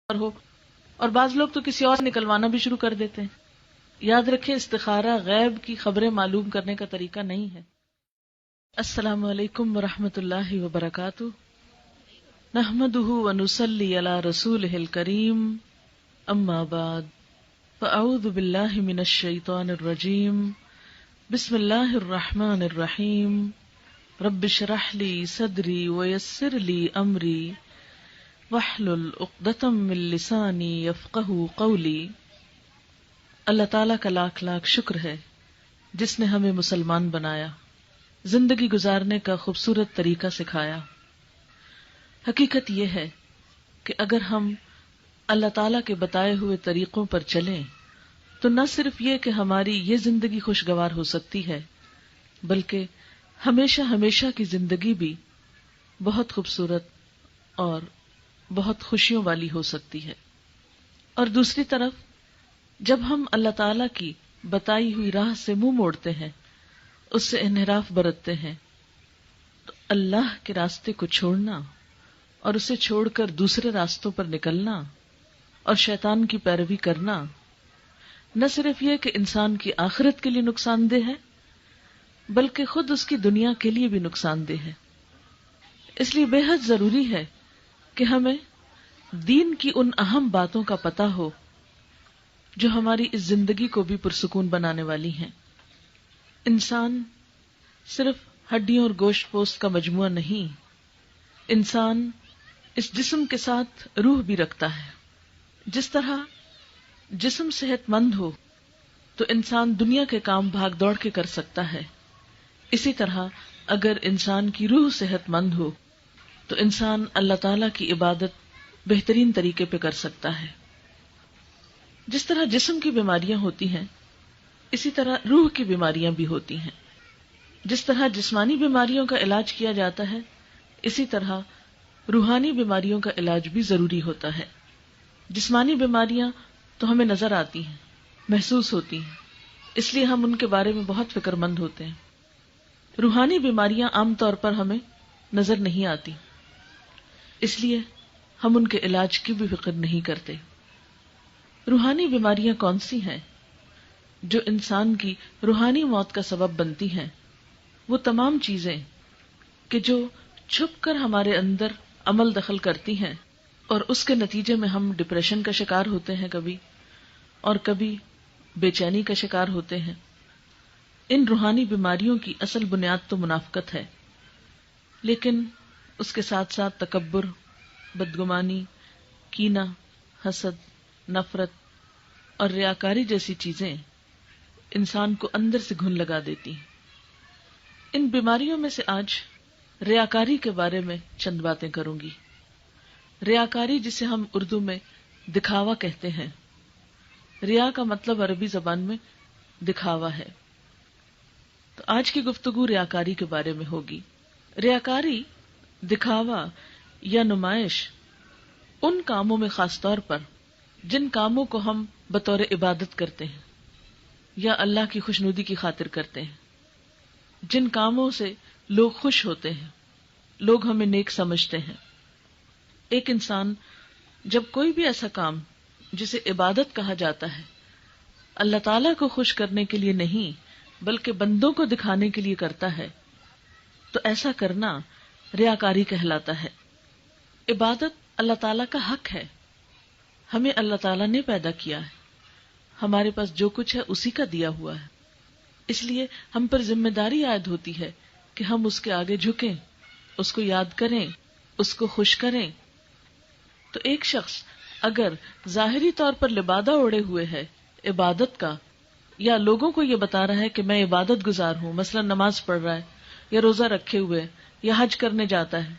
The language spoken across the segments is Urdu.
ہو، اور بعض لوگ تو کسی اور نکلوانا بھی شروع کر دیتے ہیں. یاد رکھیں استخارہ غیب کی خبریں معلوم کرنے کا طریقہ نہیں ہے. السلام علیکم ورحمۃ اللہ وبرکاتہ. نحمده ونصلی علی رسولہ الکریم، اما بعد فاعوذ باللہ من الشیطان الرجیم. بسم اللہ الرحمن الرحیم. رب اشرح لی صدری ویسر لی امری واحلل عقدۃ من لسانی یفقہوا قولی. اللہ تعالیٰ کا لاکھ لاکھ شکر ہے جس نے ہمیں مسلمان بنایا، زندگی گزارنے کا خوبصورت طریقہ سکھایا. حقیقت یہ ہے کہ اگر ہم اللہ تعالیٰ کے بتائے ہوئے طریقوں پر چلیں تو نہ صرف یہ کہ ہماری یہ زندگی خوشگوار ہو سکتی ہے، بلکہ ہمیشہ ہمیشہ کی زندگی بھی بہت خوبصورت اور بہت خوشیوں والی ہو سکتی ہے. اور دوسری طرف جب ہم اللہ تعالیٰ کی بتائی ہوئی راہ سے منہ موڑتے ہیں، اس سے انحراف برتتے ہیں، تو اللہ کے راستے کو چھوڑنا اور اسے چھوڑ کر دوسرے راستوں پر نکلنا اور شیطان کی پیروی کرنا نہ صرف یہ کہ انسان کی آخرت کے لیے نقصان دہ ہے، بلکہ خود اس کی دنیا کے لیے بھی نقصان دہ ہے. اس لیے بے حد ضروری ہے کہ ہمیں دین کی ان اہم باتوں کا پتہ ہو جو ہماری اس زندگی کو بھی پرسکون بنانے والی ہیں. انسان صرف ہڈیوں اور گوشت پوست کا مجموعہ نہیں، انسان اس جسم کے ساتھ روح بھی رکھتا ہے. جس طرح جسم صحت مند ہو تو انسان دنیا کے کام بھاگ دوڑ کے کر سکتا ہے، اسی طرح اگر انسان کی روح صحت مند ہو تو انسان اللہ تعالیٰ کی عبادت بہترین طریقے پہ کر سکتا ہے. جس طرح جسم کی بیماریاں ہوتی ہیں اسی طرح روح کی بیماریاں بھی ہوتی ہیں. جس طرح جسمانی بیماریوں کا علاج کیا جاتا ہے اسی طرح روحانی بیماریوں کا علاج بھی ضروری ہوتا ہے. جسمانی بیماریاں تو ہمیں نظر آتی ہیں، محسوس ہوتی ہیں، اس لیے ہم ان کے بارے میں بہت فکر مند ہوتے ہیں. روحانی بیماریاں عام طور پر ہمیں نظر نہیں آتی، اس لیے ہم ان کے علاج کی بھی فکر نہیں کرتے. روحانی بیماریاں کون سی ہیں؟ جو انسان کی روحانی موت کا سبب بنتی ہیں وہ تمام چیزیں کہ جو چھپ کر ہمارے اندر عمل دخل کرتی ہیں اور اس کے نتیجے میں ہم ڈپریشن کا شکار ہوتے ہیں کبھی، اور کبھی بے چینی کا شکار ہوتے ہیں. ان روحانی بیماریوں کی اصل بنیاد تو منافقت ہے، لیکن اس کے ساتھ ساتھ تکبر، بدگمانی، کینہ، حسد، نفرت اور ریاکاری جیسی چیزیں انسان کو اندر سے گھن لگا دیتی ہیں. ان بیماریوں میں سے آج ریاکاری کے بارے میں چند باتیں کروں گی. ریاکاری جسے ہم اردو میں دکھاوا کہتے ہیں. ریا کا مطلب عربی زبان میں دکھاوا ہے، تو آج کی گفتگو ریاکاری کے بارے میں ہوگی. ریاکاری، دکھاوا یا نمائش ان کاموں میں خاص طور پر جن کاموں کو ہم بطور عبادت کرتے ہیں یا اللہ کی خوشنودی کی خاطر کرتے ہیں، جن کاموں سے لوگ خوش ہوتے ہیں، لوگ ہمیں نیک سمجھتے ہیں. ایک انسان جب کوئی بھی ایسا کام جسے عبادت کہا جاتا ہے اللہ تعالیٰ کو خوش کرنے کے لیے نہیں بلکہ بندوں کو دکھانے کے لیے کرتا ہے تو ایسا کرنا ریاکاری کہلاتا ہے. عبادت اللہ تعالیٰ کا حق ہے، ہمیں اللہ تعالیٰ نے پیدا کیا ہے، ہمارے پاس جو کچھ ہے اسی کا دیا ہوا ہے، اس لیے ہم پر ذمہ داری عائد ہوتی ہے کہ ہم اس کے آگے جھکیں، اس کو یاد کریں، اس کو خوش کریں. تو ایک شخص اگر ظاہری طور پر لبادہ اوڑے ہوئے ہے عبادت کا، یا لوگوں کو یہ بتا رہا ہے کہ میں عبادت گزار ہوں، مثلا نماز پڑھ رہا ہے یا روزہ رکھے ہوئے یا حج کرنے جاتا ہے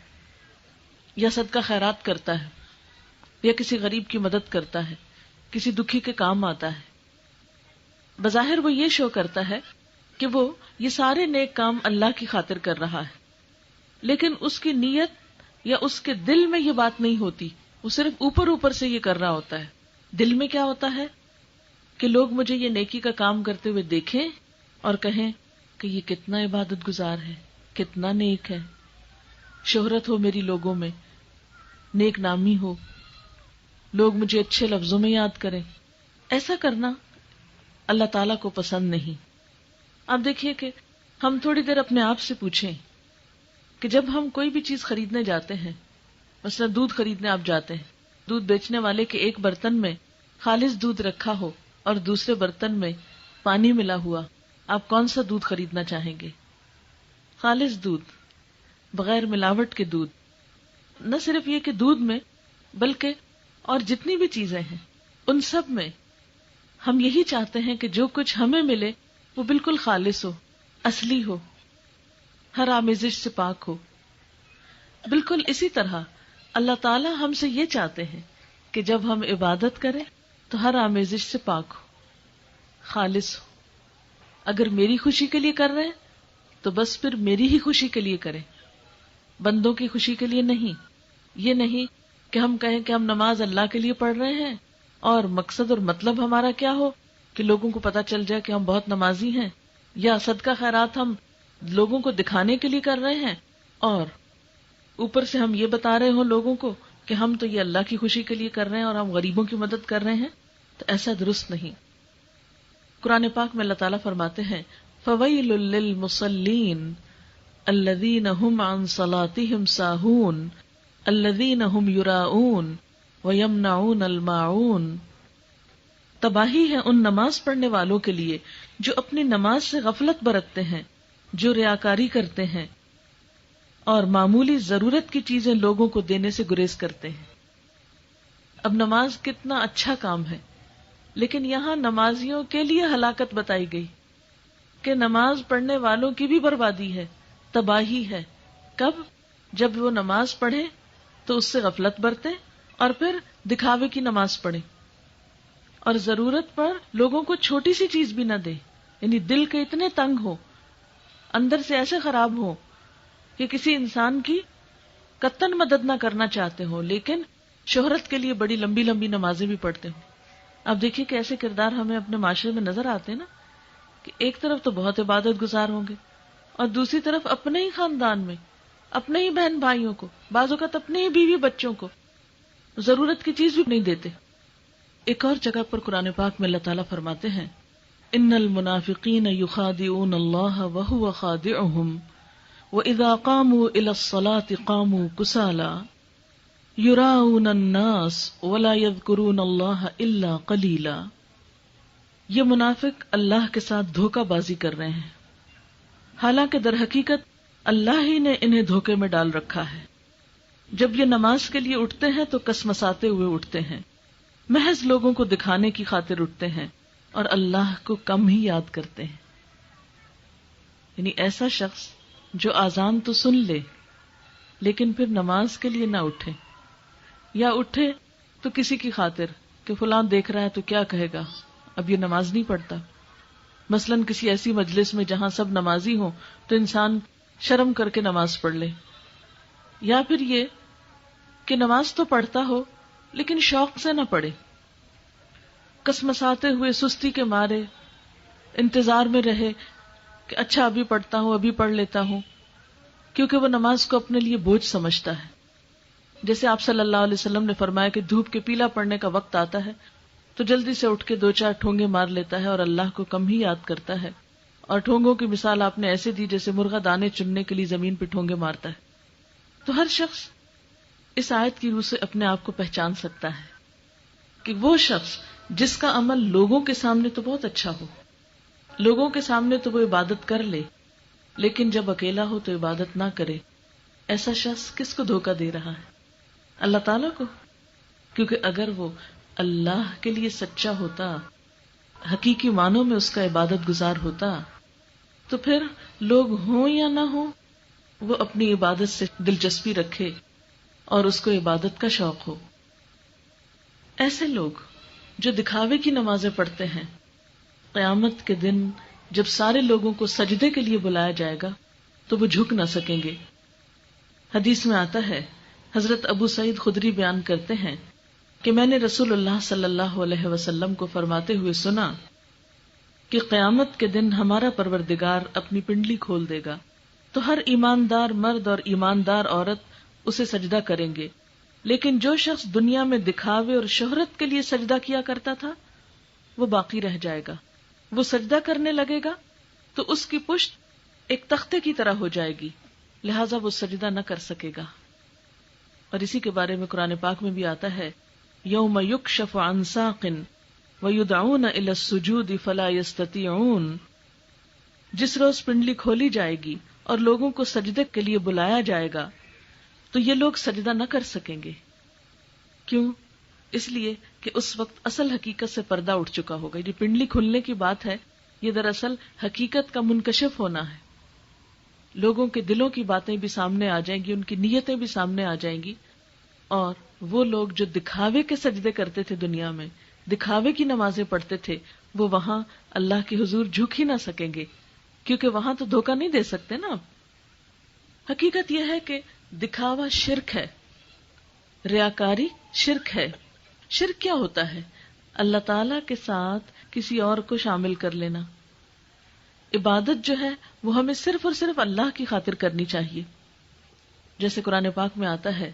یا صدقہ خیرات کرتا ہے یا کسی غریب کی مدد کرتا ہے، کسی دکھی کے کام آتا ہے، بظاہر وہ یہ شو کرتا ہے کہ وہ یہ سارے نیک کام اللہ کی خاطر کر رہا ہے، لیکن اس کی نیت یا اس کے دل میں یہ بات نہیں ہوتی، وہ صرف اوپر اوپر سے یہ کر رہا ہوتا ہے. دل میں کیا ہوتا ہے کہ لوگ مجھے یہ نیکی کا کام کرتے ہوئے دیکھیں اور کہیں کہ یہ کتنا عبادت گزار ہے، کتنا نیک ہے، شہرت ہو میری لوگوں میں، نیک نامی ہو. لوگ مجھے اچھے لفظوں میں یاد کریں. ایسا کرنا اللہ تعالیٰ کو پسند نہیں. آپ دیکھیے کہ ہم تھوڑی دیر اپنے آپ سے پوچھیں کہ جب ہم کوئی بھی چیز خریدنے جاتے ہیں، مثلا دودھ خریدنے آپ جاتے ہیں، دودھ بیچنے والے کے ایک برتن میں خالص دودھ رکھا ہو اور دوسرے برتن میں پانی ملا ہوا، آپ کون سا دودھ خریدنا چاہیں گے؟ خالص دودھ، بغیر ملاوٹ کے دودھ. نہ صرف یہ کہ دودھ میں، بلکہ اور جتنی بھی چیزیں ہیں ان سب میں ہم یہی چاہتے ہیں کہ جو کچھ ہمیں ملے وہ بالکل خالص ہو، اصلی ہو، ہر آمیزش سے پاک ہو. بالکل اسی طرح اللہ تعالی ہم سے یہ چاہتے ہیں کہ جب ہم عبادت کریں تو ہر آمیزش سے پاک ہو، خالص ہو. اگر میری خوشی کے لیے کر رہے ہیں تو بس پھر میری ہی خوشی کے لیے کریں، بندوں کی خوشی کے لیے نہیں. یہ نہیں کہ ہم کہیں کہ ہم نماز اللہ کے لیے پڑھ رہے ہیں اور مقصد اور مطلب ہمارا کیا ہو کہ لوگوں کو پتا چل جائے کہ ہم بہت نمازی ہیں، یا صدقہ خیرات ہم لوگوں کو دکھانے کے لیے کر رہے ہیں اور اوپر سے ہم یہ بتا رہے ہوں لوگوں کو کہ ہم تو یہ اللہ کی خوشی کے لیے کر رہے ہیں اور ہم غریبوں کی مدد کر رہے ہیں. تو ایسا درست نہیں. قرآن پاک میں اللہ تعالیٰ فرماتے ہیں فَوَيْلٌ لِّلْمُصَلِّينَ الَّذِينَ هُمْ عَن صَلَاتِهِمْ سَاهُونَ الذین هم یراؤون ویمنعون الماعون. تباہی ہے ان نماز پڑھنے والوں کے لیے جو اپنی نماز سے غفلت برتتے ہیں، جو ریاکاری کرتے ہیں اور معمولی ضرورت کی چیزیں لوگوں کو دینے سے گریز کرتے ہیں. اب نماز کتنا اچھا کام ہے، لیکن یہاں نمازیوں کے لیے ہلاکت بتائی گئی کہ نماز پڑھنے والوں کی بھی بربادی ہے، تباہی ہے. کب؟ جب وہ نماز پڑھے تو اس سے غفلت برتے اور پھر دکھاوے کی نماز پڑھے اور ضرورت پر لوگوں کو چھوٹی سی چیز بھی نہ دے، یعنی دل کے اتنے تنگ ہو، اندر سے ایسے خراب ہو کہ کسی انسان کی قطعاً مدد نہ کرنا چاہتے ہو، لیکن شہرت کے لیے بڑی لمبی لمبی نمازیں بھی پڑھتے ہوں. اب دیکھیے کہ ایسے کردار ہمیں اپنے معاشرے میں نظر آتے ہیں نا، کہ ایک طرف تو بہت عبادت گزار ہوں گے اور دوسری طرف اپنے ہی خاندان میں اپنے ہی بہن بھائیوں کو، بعض اوقات اپنے ہی بیوی بچوں کو ضرورت کی چیز بھی نہیں دیتے. ایک اور جگہ پر قرآن پاک میں اللہ تعالیٰ فرماتے ہیں ان المنافقین یخادعون اللہ وہو خادعهم واذا قاموا الى الصلاة قاموا کسالى یراؤون الناس ولا یذکرون اللہ الا قلیلا. یہ منافق اللہ کے ساتھ دھوکہ بازی کر رہے ہیں، حالانکہ در حقیقت اللہ ہی نے انہیں دھوکے میں ڈال رکھا ہے. جب یہ نماز کے لیے اٹھتے ہیں تو کسمساتے ہوئے اٹھتے ہیں، محض لوگوں کو دکھانے کی خاطر اٹھتے ہیں اور اللہ کو کم ہی یاد کرتے ہیں. یعنی ایسا شخص جو اذان تو سن لے لیکن پھر نماز کے لیے نہ اٹھے، یا اٹھے تو کسی کی خاطر کہ فلاں دیکھ رہا ہے تو کیا کہے گا، اب یہ نماز نہیں پڑھتا. مثلاً کسی ایسی مجلس میں جہاں سب نمازی ہوں تو انسان شرم کر کے نماز پڑھ لے، یا پھر یہ کہ نماز تو پڑھتا ہو لیکن شوق سے نہ پڑھے، کسمساتے ہوئے سستی کے مارے انتظار میں رہے کہ اچھا ابھی پڑھتا ہوں، ابھی پڑھ لیتا ہوں، کیونکہ وہ نماز کو اپنے لیے بوجھ سمجھتا ہے. جیسے آپ صلی اللہ علیہ وسلم نے فرمایا کہ دھوپ کے پیلا پڑنے کا وقت آتا ہے تو جلدی سے اٹھ کے 2-4 ٹھونگے مار لیتا ہے اور اللہ کو کم ہی یاد کرتا ہے. اور ٹھونگوں کی مثال آپ نے ایسے دی جیسے مرغا دانے چننے کے لیے زمین پہ ٹھونگے مارتا ہے. تو ہر شخص اس آیت کی روح سے اپنے آپ کو پہچان سکتا ہے کہ وہ شخص جس کا عمل لوگوں کے سامنے تو بہت اچھا ہو، لوگوں کے سامنے تو وہ عبادت کر لے، لیکن جب اکیلا ہو تو عبادت نہ کرے، ایسا شخص کس کو دھوکہ دے رہا ہے؟ اللہ تعالیٰ کو. کیونکہ اگر وہ اللہ کے لیے سچا ہوتا، حقیقی معنوں میں اس کا عبادت گزار ہوتا، تو پھر لوگ ہوں یا نہ ہوں وہ اپنی عبادت سے دلچسپی رکھے اور اس کو عبادت کا شوق ہو. ایسے لوگ جو دکھاوے کی نمازیں پڑھتے ہیں، قیامت کے دن جب سارے لوگوں کو سجدے کے لیے بلایا جائے گا تو وہ جھک نہ سکیں گے. حدیث میں آتا ہے، حضرت ابو سعید خدری بیان کرتے ہیں کہ میں نے رسول اللہ صلی اللہ علیہ وسلم کو فرماتے ہوئے سنا کہ قیامت کے دن ہمارا پروردگار اپنی پنڈلی کھول دے گا تو ہر ایماندار مرد اور ایماندار عورت اسے سجدہ کریں گے لیکن جو شخص دنیا میں دکھاوے اور شہرت کے لیے سجدہ کیا کرتا تھا وہ باقی رہ جائے گا. وہ سجدہ کرنے لگے گا تو اس کی پشت ایک تختے کی طرح ہو جائے گی، لہٰذا وہ سجدہ نہ کر سکے گا. اور اسی کے بارے میں قرآن پاک میں بھی آتا ہے یوم یکشف عن ساق ویدعون الی السجود فلا یستطیعون. جس روز پنڈلی کھولی جائے گی اور لوگوں کو سجدے کے لیے بلایا جائے گا تو یہ لوگ سجدہ نہ کر سکیں گے. کیوں؟ اس لیے کہ اس وقت اصل حقیقت سے پردہ اٹھ چکا ہوگا. یہ پنڈلی کھلنے کی بات ہے، یہ دراصل حقیقت کا منکشف ہونا ہے. لوگوں کے دلوں کی باتیں بھی سامنے آ جائیں گی، ان کی نیتیں بھی سامنے آ جائیں گی، اور وہ لوگ جو دکھاوے کے سجدے کرتے تھے، دنیا میں دکھاوے کی نمازیں پڑھتے تھے، وہ وہاں اللہ کے حضور جھک ہی نہ سکیں گے، کیونکہ وہاں تو دھوکہ نہیں دے سکتے نا. اب حقیقت یہ ہے کہ دکھاوا شرک ہے، ریاکاری شرک ہے. شرک کیا ہوتا ہے؟ اللہ تعالی کے ساتھ کسی اور کو شامل کر لینا. عبادت جو ہے وہ ہمیں صرف اور صرف اللہ کی خاطر کرنی چاہیے. جیسے قرآن پاک میں آتا ہے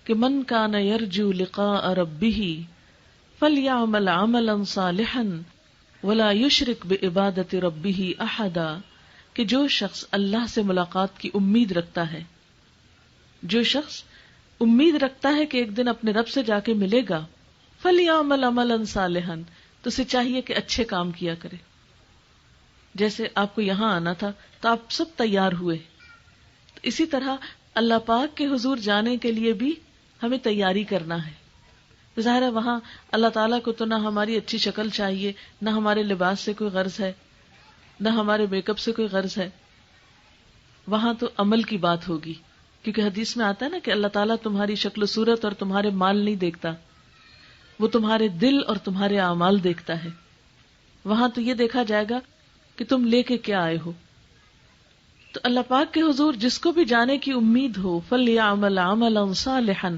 کہ من کان یرجو لقاء ربہ فلیعمل عملا صالحا ولا یشرک بعبادت ربہ احدا. کہ جو شخص اللہ سے ملاقات کی امید رکھتا ہے، جو شخص امید رکھتا ہے کہ ایک دن اپنے رب سے جا کے ملے گا، فلیعمل عملا صالحا، تو اسے چاہیے کہ اچھے کام کیا کرے. جیسے آپ کو یہاں آنا تھا تو آپ سب تیار ہوئے، تو اسی طرح اللہ پاک کے حضور جانے کے لیے بھی ہمیں تیاری کرنا ہے. ظاہر ہے وہاں اللہ تعالیٰ کو تو نہ ہماری اچھی شکل چاہیے، نہ ہمارے لباس سے کوئی غرض ہے، نہ ہمارے میک اپ سے کوئی غرض ہے. وہاں تو عمل کی بات ہوگی، کیونکہ حدیث میں آتا ہے نا کہ اللہ تعالیٰ تمہاری شکل و صورت اور تمہارے مال نہیں دیکھتا، وہ تمہارے دل اور تمہارے اعمال دیکھتا ہے. وہاں تو یہ دیکھا جائے گا کہ تم لے کے کیا آئے ہو. تو اللہ پاک کے حضور جس کو بھی جانے کی امید ہو، فَلْيَعْمَلْ عَمَلًا صَالِحًا،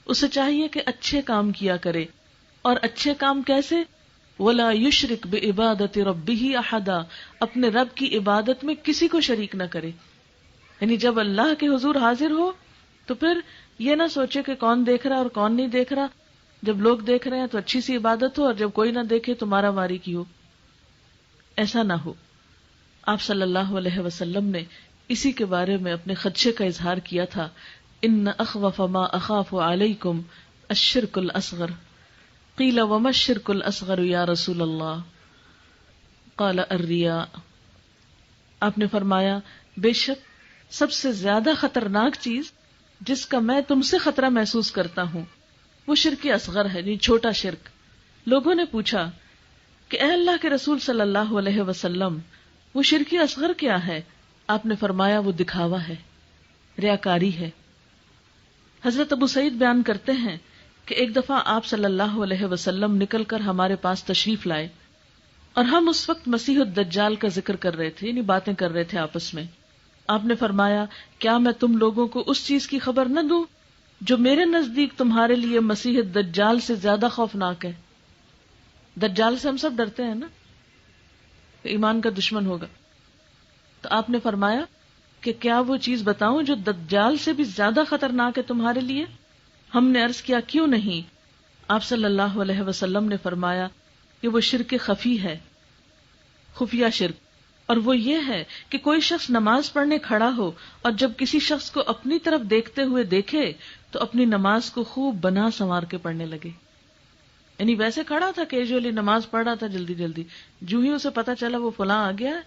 اسے چاہیے کہ اچھے کام کیا کرے. اور اچھے کام کیسے؟ وَلَا يُشْرِكْ بِعِبَادَةِ رَبِّهِ أَحَدًا، اپنے رب کی عبادت میں کسی کو شریک نہ کرے. یعنی جب اللہ کے حضور حاضر ہو تو پھر یہ نہ سوچے کہ کون دیکھ رہا اور کون نہیں دیکھ رہا. جب لوگ دیکھ رہے ہیں تو اچھی سی عبادت ہو، اور جب کوئی نہ دیکھے تو مارا ماری کی ہو. ایسا نہ ہو. آپ صلی اللہ علیہ وسلم نے اسی کے بارے میں اپنے خدشے کا اظہار کیا تھا. ان اخوف ما اخاف علیکم الشرک الاصغر. قیل وما الشرک الاصغر یا رسول اللہ؟ قال الریا. آپ نے فرمایا بے شک سب سے زیادہ خطرناک چیز جس کا میں تم سے خطرہ محسوس کرتا ہوں وہ شرک اصغر ہے، یعنی چھوٹا شرک. لوگوں نے پوچھا کہ اے اللہ کے رسول صلی اللہ علیہ وسلم، وہ شرک اصغر کیا ہے؟ آپ نے فرمایا وہ دکھاوا ہے، ریاکاری ہے. حضرت ابو سعید بیان کرتے ہیں کہ ایک دفعہ آپ صلی اللہ علیہ وسلم نکل کر ہمارے پاس تشریف لائے، اور ہم اس وقت مسیح الدجال کا ذکر کر رہے تھے، یعنی باتیں کر رہے تھے آپس میں. آپ نے فرمایا کیا میں تم لوگوں کو اس چیز کی خبر نہ دوں جو میرے نزدیک تمہارے لیے مسیح الدجال سے زیادہ خوفناک ہے. دجال سے ہم سب ڈرتے ہیں نا، ایمان کا دشمن ہوگا. تو آپ نے فرمایا کہ کیا وہ چیز بتاؤں جو دجال سے بھی زیادہ خطرناک ہے تمہارے لیے؟ ہم نے عرض کیا کیوں نہیں؟ آپ صلی اللہ علیہ وسلم نے فرمایا کہ وہ شرک خفی ہے، خفیہ شرک. اور وہ یہ ہے کہ کوئی شخص نماز پڑھنے کھڑا ہو اور جب کسی شخص کو اپنی طرف دیکھتے ہوئے دیکھے تو اپنی نماز کو خوب بنا سنوار کے پڑھنے لگے. یعنی ویسے کھڑا تھا، کیجولی نماز پڑھ رہا تھا جلدی جلدی، جو ہی اسے پتا چلا وہ فلاں آ گیا ہے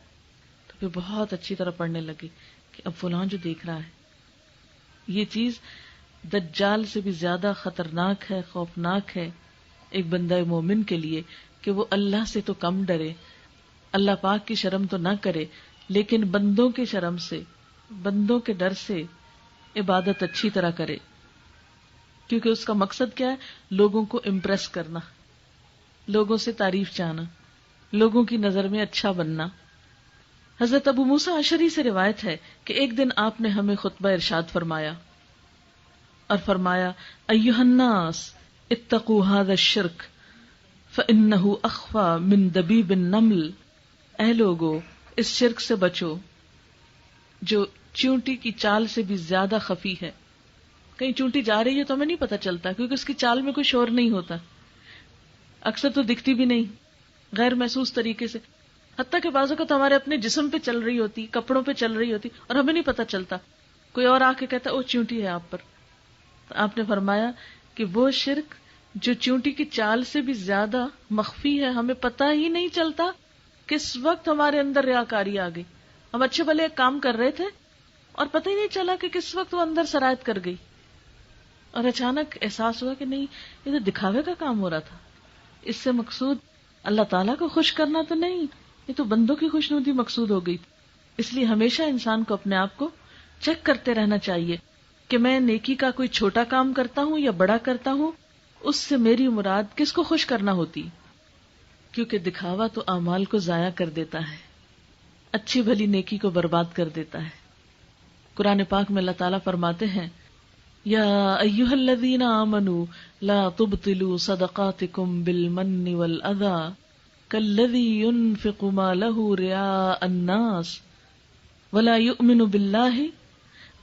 تو پھر بہت اچھی طرح پڑھنے لگے کہ اب فلاں جو دیکھ رہا ہے. یہ چیز دجال سے بھی زیادہ خطرناک ہے، خوفناک ہے ایک بندہ مومن کے لیے کہ وہ اللہ سے تو کم ڈرے، اللہ پاک کی شرم تو نہ کرے، لیکن بندوں کی شرم سے، بندوں کے ڈر سے عبادت اچھی طرح کرے. کیونکہ اس کا مقصد کیا ہے؟ لوگوں کو امپریس کرنا، لوگوں سے تعریف چاہنا، لوگوں کی نظر میں اچھا بننا. حضرت ابو موسیٰ اشعری سے روایت ہے کہ ایک دن آپ نے ہمیں خطبہ ارشاد فرمایا اور فرمایا ایھا الناس اتقوا ھذا الشرک فانہ اخفی من دبیب النمل. اے لوگو اس شرک سے بچو جو چیونٹی کی چال سے بھی زیادہ خفی ہے. کہیں چونٹی جا رہی ہے تو ہمیں نہیں پتہ چلتا، کیونکہ اس کی چال میں کوئی شور نہیں ہوتا، اکثر تو دکھتی بھی نہیں، غیر محسوس طریقے سے، حتیٰ کہ بعض اوقات ہمارے اپنے جسم پہ چل رہی ہوتی، کپڑوں پہ چل رہی ہوتی اور ہمیں نہیں پتہ چلتا، کوئی اور آ کے کہتا او چونٹی ہے آپ پر. تو آپ نے فرمایا کہ وہ شرک جو چونٹی کی چال سے بھی زیادہ مخفی ہے، ہمیں پتہ ہی نہیں چلتا کس وقت ہمارے اندر ریاکاری آ گئی. ہم اچھے بھلے ایک کام کر رہے تھے اور پتہ ہی نہیں چلا کہ کس وقت وہ اندر سرایت کر گئی، اور اچانک احساس ہوا کہ نہیں، یہ تو دکھاوے کا کام ہو رہا تھا، اس سے مقصود اللہ تعالیٰ کو خوش کرنا تو نہیں، یہ تو بندوں کی خوشنودی مقصود ہو گئی. اس لیے ہمیشہ انسان کو اپنے آپ کو چیک کرتے رہنا چاہیے کہ میں نیکی کا کوئی چھوٹا کام کرتا ہوں یا بڑا کرتا ہوں، اس سے میری مراد کس کو خوش کرنا ہوتی، کیونکہ دکھاوا تو اعمال کو ضائع کر دیتا ہے، اچھی بھلی نیکی کو برباد کر دیتا ہے. قرآن پاک میں اللہ تعالیٰ فرماتے ہیں یا ایھا الذین آمنوا لا تبطلوا صدقاتکم بالمن والاذی کالذی ينفق مالہ رئاء الناس ولا يؤمن باللہ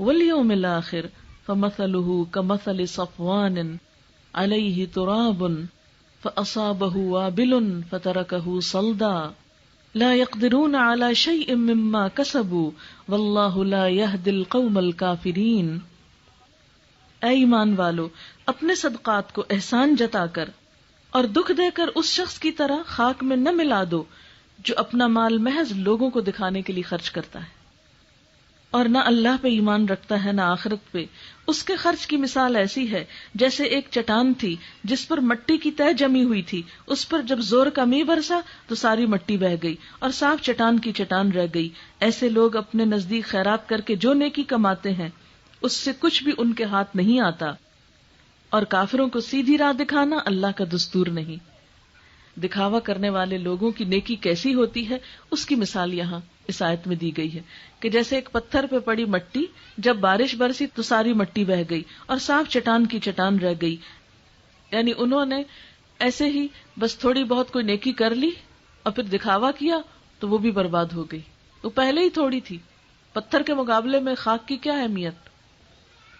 والیوم الآخر فمثلہ کمثل صفوان علیہ تراب فأصابہ وابل فترکہ صلدا لا يقدرون على شيء مما كسبوا واللہ لا يهدي القوم الكافرین. اے ایمان والو، اپنے صدقات کو احسان جتا کر اور دکھ دے کر اس شخص کی طرح خاک میں نہ ملا دو جو اپنا مال محض لوگوں کو دکھانے کے لیے خرچ کرتا ہے اور نہ اللہ پہ ایمان رکھتا ہے نہ آخرت پہ. اس کے خرچ کی مثال ایسی ہے جیسے ایک چٹان تھی جس پر مٹی کی تہ جمی ہوئی تھی، اس پر جب زور کا میਂہ برسا تو ساری مٹی بہہ گئی اور صاف چٹان کی چٹان رہ گئی. ایسے لوگ اپنے نزدیک خیرات کر کے جو نیکی کماتے ہیں اس سے کچھ بھی ان کے ہاتھ نہیں آتا، اور کافروں کو سیدھی راہ دکھانا اللہ کا دستور نہیں. دکھاوا کرنے والے لوگوں کی نیکی کیسی ہوتی ہے اس کی مثال یہاں اس آیت میں دی گئی ہے کہ جیسے ایک پتھر پہ پڑی مٹی، جب بارش برسی تو ساری مٹی بہہ گئی اور صاف چٹان کی چٹان رہ گئی. یعنی انہوں نے ایسے ہی بس تھوڑی بہت کوئی نیکی کر لی اور پھر دکھاوا کیا تو وہ بھی برباد ہو گئی. وہ پہلے ہی تھوڑی تھی، پتھر کے مقابلے میں خاک کی کیا اہمیت،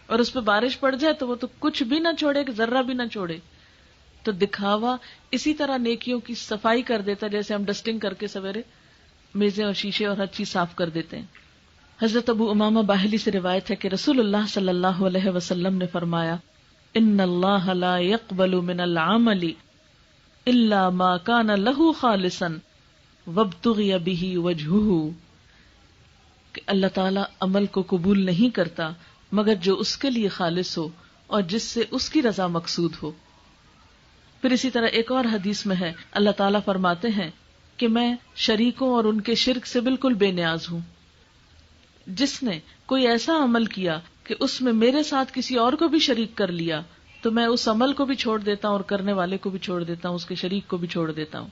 اور اس پہ بارش پڑ جائے تو وہ تو کچھ بھی نہ چھوڑے، ذرہ بھی نہ چھوڑے. تو دکھاوا اسی طرح نیکیوں کی صفائی کر دیتا ہے جیسے ہم ڈسٹنگ کر کے سویرے میزیں اور شیشے اور ہر چیز صاف کر دیتے ہیں. حضرت ابو امامہ باہلی سے روایت ہے کہ رسول اللہ صلی اللہ علیہ وسلم نے فرمایا ان اللہ لا يقبل من العمل الا ما كان له خالصا وابتغي به وجهه، کہ اللہ تعالی عمل کو قبول نہیں کرتا مگر جو اس کے لیے خالص ہو اور جس سے اس کی رضا مقصود ہو. پھر اسی طرح ایک اور حدیث میں ہے اللہ تعالیٰ فرماتے ہیں کہ میں شریکوں اور ان کے شرک سے بالکل بے نیاز ہوں. جس نے کوئی ایسا عمل کیا کہ اس میں میرے ساتھ کسی اور کو بھی شریک کر لیا تو میں اس عمل کو بھی چھوڑ دیتا ہوں اور کرنے والے کو بھی چھوڑ دیتا ہوں، اس کے شریک کو بھی چھوڑ دیتا ہوں.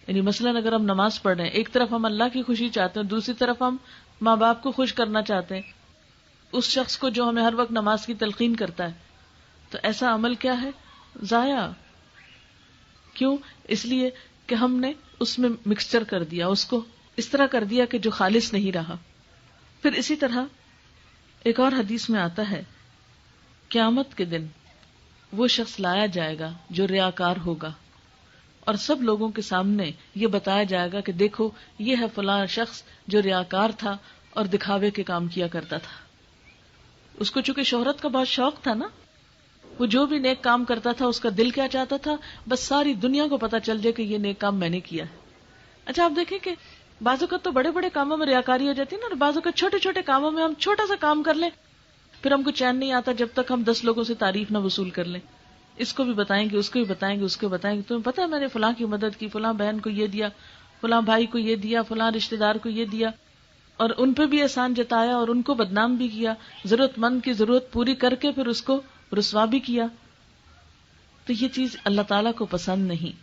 یعنی مثلاً اگر ہم نماز پڑھ رہے ہیں، ایک طرف ہم اللہ کی خوشی چاہتے ہیں، دوسری طرف ہم ماں باپ کو خوش کرنا چاہتے ہیں، اس شخص کو جو ہمیں ہر وقت نماز کی تلقین کرتا ہے، تو ایسا عمل کیا ہے؟ ضائع. کیوں؟ اس لیے کہ ہم نے اس میں مکسچر کر دیا، اس کو اس طرح کر دیا کہ جو خالص نہیں رہا. پھر اسی طرح ایک اور حدیث میں آتا ہے قیامت کے دن وہ شخص لایا جائے گا جو ریاکار ہوگا اور سب لوگوں کے سامنے یہ بتایا جائے گا کہ دیکھو یہ ہے فلاں شخص جو ریاکار تھا اور دکھاوے کے کام کیا کرتا تھا. اس کو چونکہ شہرت کا بہت شوق تھا نا، وہ جو بھی نیک کام کرتا تھا اس کا دل کیا چاہتا تھا، بس ساری دنیا کو پتا چل جائے کہ یہ نیک کام میں نے کیا ہے. اچھا آپ دیکھیں کہ بعض اوقات تو بڑے بڑے کاموں میں ریاکاری ہو جاتی ہے نا، اور بعض اوقات چھوٹے چھوٹے کاموں میں ہم چھوٹا سا کام کر لیں پھر ہم کو چین نہیں آتا جب تک ہم 10 لوگوں سے تعریف نہ وصول کر لیں. اس کو بھی بتائیں گے، اس کو بھی بتائیں گے، اس کو بتائیں گے تمہیں پتا ہے میں نے فلاں کی مدد کی، فلاں بہن کو یہ دیا، فلاں بھائی کو یہ دیا، فلاں رشتہ دار کو یہ دیا، اور ان پہ بھی احسان جتایا اور ان کو بدنام بھی کیا، ضرورت مند کی ضرورت پوری کر کے پھر اس کو رسوا بھی کیا. تو یہ چیز اللہ تعالیٰ کو پسند نہیں.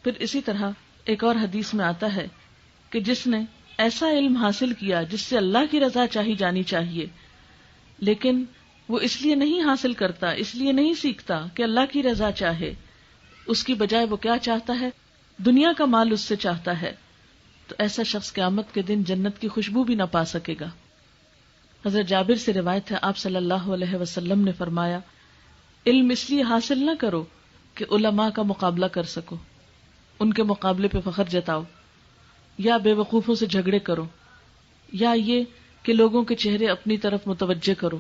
پھر اسی طرح ایک اور حدیث میں آتا ہے کہ جس نے ایسا علم حاصل کیا جس سے اللہ کی رضا چاہی جانی چاہیے، لیکن وہ اس لیے نہیں حاصل کرتا، اس لیے نہیں سیکھتا کہ اللہ کی رضا چاہے، اس کی بجائے وہ کیا چاہتا ہے؟ دنیا کا مال اس سے چاہتا ہے، تو ایسا شخص قیامت کے دن جنت کی خوشبو بھی نہ پا سکے گا. حضرت جابر سے روایت ہے، آپ صلی اللہ علیہ وسلم نے فرمایا، علم اس لیے حاصل نہ کرو کہ علماء کا مقابلہ کر سکو، ان کے مقابلے پہ فخر جتاؤ، یا بے وقوفوں سے جھگڑے کرو، یا یہ کہ لوگوں کے چہرے اپنی طرف متوجہ کرو،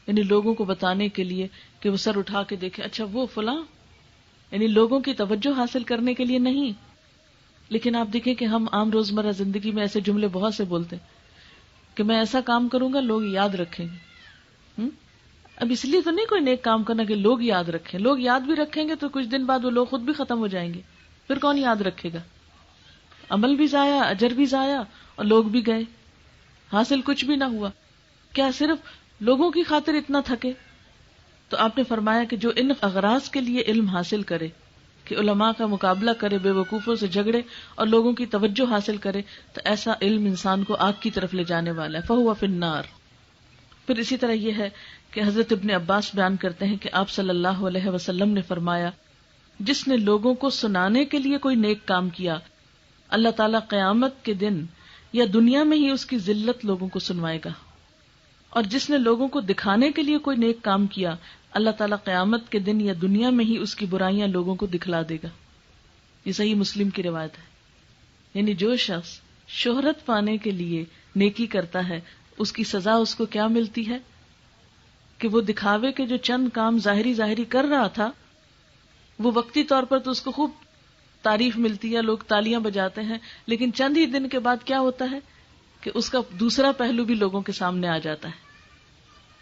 یعنی لوگوں کو بتانے کے لیے کہ وہ سر اٹھا کے دیکھیں اچھا وہ فلاں، یعنی لوگوں کی توجہ حاصل کرنے کے لیے نہیں. لیکن آپ دیکھیں کہ ہم عام روزمرہ زندگی میں ایسے جملے بہت سے بولتے ہیں کہ میں ایسا کام کروں گا لوگ یاد رکھیں گے. اب اس لیے تو نہیں کوئی نیک کام کرنا کہ لوگ یاد رکھیں، لوگ یاد بھی رکھیں گے تو کچھ دن بعد وہ لوگ خود بھی ختم ہو جائیں گے، پھر کون یاد رکھے گا؟ عمل بھی ضائع، اجر بھی ضائع، اور لوگ بھی گئے، حاصل کچھ بھی نہ ہوا. کیا صرف لوگوں کی خاطر اتنا تھکے؟ تو آپ نے فرمایا کہ جو ان اغراض کے لیے علم حاصل کرے کہ علماء کا مقابلہ کرے، بے وقوفوں سے جھگڑے اور لوگوں کی توجہ حاصل کرے، تو ایسا علم انسان کو آگ کی طرف لے جانے والا ہے، فہو فی النار. پھر اسی طرح یہ ہے کہ حضرت ابن عباس بیان کرتے ہیں کہ آپ صلی اللہ علیہ وسلم نے فرمایا، جس نے لوگوں کو سنانے کے لیے کوئی نیک کام کیا، اللہ تعالیٰ قیامت کے دن یا دنیا میں ہی اس کی ذلت لوگوں کو سنوائے گا، اور جس نے لوگوں کو دکھانے کے لیے کوئی نیک کام کیا، اللہ تعالیٰ قیامت کے دن یا دنیا میں ہی اس کی برائیاں لوگوں کو دکھلا دے گا. یہ صحیح مسلم کی روایت ہے. یعنی جو شخص شہرت پانے کے لیے نیکی کرتا ہے، اس کی سزا اس کو کیا ملتی ہے کہ وہ دکھاوے کے جو چند کام ظاہری کر رہا تھا، وہ وقتی طور پر تو اس کو خوب تعریف ملتی ہے، لوگ تالیاں بجاتے ہیں، لیکن چند ہی دن کے بعد کیا ہوتا ہے کہ اس کا دوسرا پہلو بھی لوگوں کے سامنے آ جاتا ہے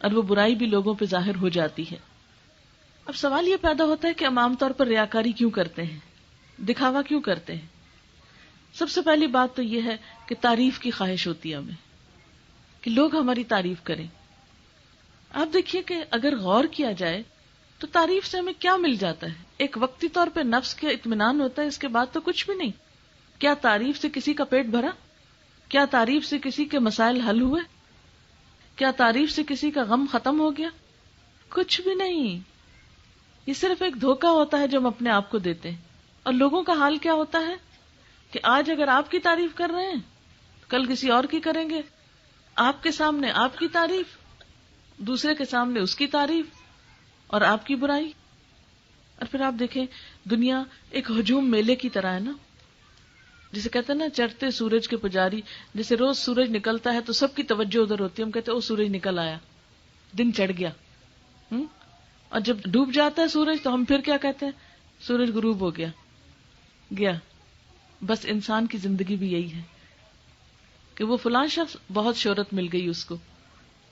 اور وہ برائی بھی لوگوں پہ ظاہر ہو جاتی ہے. اب سوال یہ پیدا ہوتا ہے کہ ہم عام طور پر ریاکاری کیوں کرتے ہیں، دکھاوا کیوں کرتے ہیں؟ سب سے پہلی بات تو یہ ہے کہ تعریف کی خواہش ہوتی ہے ہمیں، کہ لوگ ہماری تعریف کریں. آپ دیکھیے کہ اگر غور کیا جائے تو تعریف سے ہمیں کیا مل جاتا ہے؟ ایک وقتی طور پہ نفس کا اطمینان ہوتا ہے، اس کے بعد تو کچھ بھی نہیں. کیا تعریف سے کسی کا پیٹ بھرا؟ کیا تعریف سے کسی کے مسائل حل ہوئے؟ کیا تعریف سے کسی کا غم ختم ہو گیا؟ کچھ بھی نہیں. یہ صرف ایک دھوکہ ہوتا ہے جو ہم اپنے آپ کو دیتے ہیں. اور لوگوں کا حال کیا ہوتا ہے کہ آج اگر آپ کی تعریف کر رہے ہیں، کل کسی اور کی کریں گے. آپ کے سامنے آپ کی تعریف، دوسرے کے سامنے اس کی تعریف اور آپ کی برائی. اور پھر آپ دیکھیں دنیا ایک ہجوم میلے کی طرح ہے نا، جسے کہتے ہیں نا چڑھتے سورج کے پجاری. جیسے روز سورج نکلتا ہے تو سب کی توجہ ادھر ہوتی ہے، ہم کہتے ہیں او سورج نکل آیا، دن چڑھ گیا. اور جب ڈوب جاتا ہے سورج تو ہم پھر کیا کہتے ہیں؟ سورج غروب ہو گیا، گیا. بس انسان کی زندگی بھی یہی ہے کہ وہ فلاں شخص بہت شہرت مل گئی، اس کو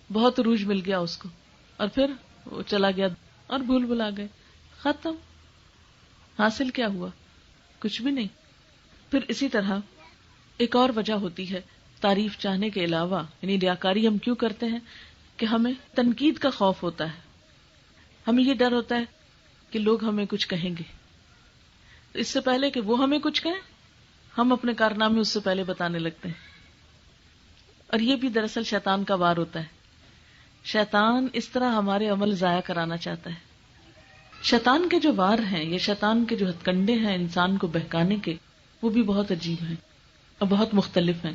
بہت عروج مل گیا اس کو، اور پھر وہ چلا گیا اور بھول بھلا گئے، ختم. حاصل کیا ہوا؟ کچھ بھی نہیں. پھر اسی طرح ایک اور وجہ ہوتی ہے تعریف چاہنے کے علاوہ، یعنی ریاکاری ہم کیوں کرتے ہیں کہ ہمیں تنقید کا خوف ہوتا ہے. ہمیں یہ ڈر ہوتا ہے کہ لوگ ہمیں کچھ کہیں گے. اس سے پہلے کہ وہ ہمیں کچھ کہیں، ہم اپنے کارنامے اس سے پہلے بتانے لگتے ہیں. اور یہ بھی دراصل شیطان کا وار ہوتا ہے. شیطان اس طرح ہمارے عمل ضائع کرانا چاہتا ہے. شیطان کے جو وار ہیں یا شیطان کے جو ہتھ کنڈے ہیں انسان کو بہکانے کے، وہ بھی بہت عجیب ہیں اور بہت مختلف ہیں.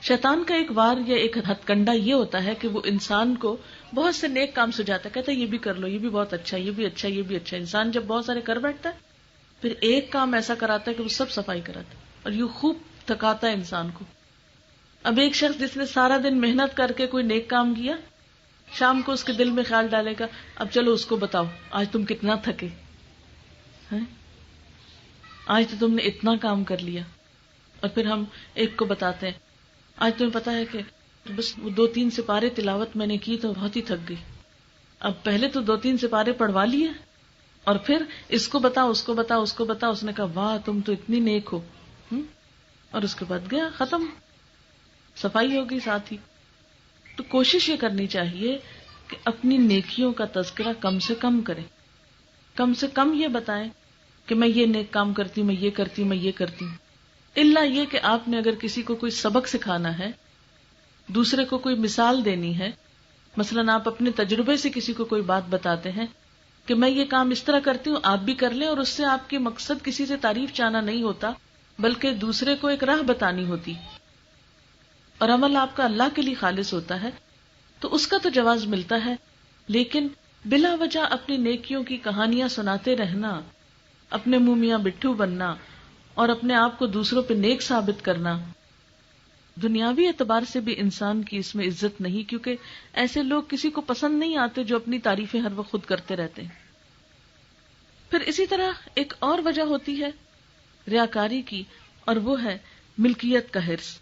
شیطان کا ایک وار یا ایک ہتھ کنڈا یہ ہوتا ہے کہ وہ انسان کو بہت سے نیک کام سجاتا ہے، کہتا ہے یہ بھی کر لو، یہ بھی بہت اچھا، یہ بھی اچھا، یہ بھی اچھا. انسان جب بہت سارے کر بیٹھتا ہے پھر ایک کام ایسا کراتا ہے کہ وہ سب صفائی کراتا ہے اور یہ خوب تھکاتا ہے انسان کو. اب ایک شخص جس نے سارا دن محنت کر کے کوئی نیک کام کیا، شام کو اس کے دل میں خیال ڈالے گا اب چلو اس کو بتاؤ آج تم کتنا تھکے ہیں، آج تو تم نے اتنا کام کر لیا. اور پھر ہم ایک کو بتاتے ہیں آج تمہیں پتا ہے کہ بس 2-3 سپارے تلاوت میں نے کی تو بہت ہی تھک گئی. اب پہلے تو 2-3 سپارے پڑھوا لیے اور پھر اس کو بتا، اس کو بتا، اس کو بتا. اس نے کہا واہ تم تو اتنی نیک ہو، اور اس کے بعد گیا، ختم، صفائی ہوگی ساتھ ہی. تو کوشش یہ کرنی چاہیے کہ اپنی نیکیوں کا تذکرہ کم سے کم کریں، کم سے کم یہ بتائیں کہ میں یہ نیک کام کرتی ہوں، میں یہ کرتی ہوں، میں یہ کرتی ہوں. الا یہ کہ آپ نے اگر کسی کو کوئی سبق سکھانا ہے، دوسرے کو کوئی مثال دینی ہے، مثلا آپ اپنے تجربے سے کسی کو کوئی بات بتاتے ہیں کہ میں یہ کام اس طرح کرتی ہوں آپ بھی کر لیں، اور اس سے آپ کے مقصد کسی سے تعریف چاہنا نہیں ہوتا بلکہ دوسرے کو ایک راہ بتانی ہوتی. اور عمل آپ کا اللہ کے لیے خالص ہوتا ہے تو اس کا تو جواز ملتا ہے، لیکن بلا وجہ اپنی نیکیوں کی کہانیاں سناتے رہنا، اپنے منہ میاں بٹھو بننا اور اپنے آپ کو دوسروں پہ نیک ثابت کرنا، دنیاوی اعتبار سے بھی انسان کی اس میں عزت نہیں، کیونکہ ایسے لوگ کسی کو پسند نہیں آتے جو اپنی تعریفیں ہر وقت خود کرتے رہتے ہیں۔ پھر اسی طرح ایک اور وجہ ہوتی ہے ریاکاری کی، اور وہ ہے ملکیت کا حرص۔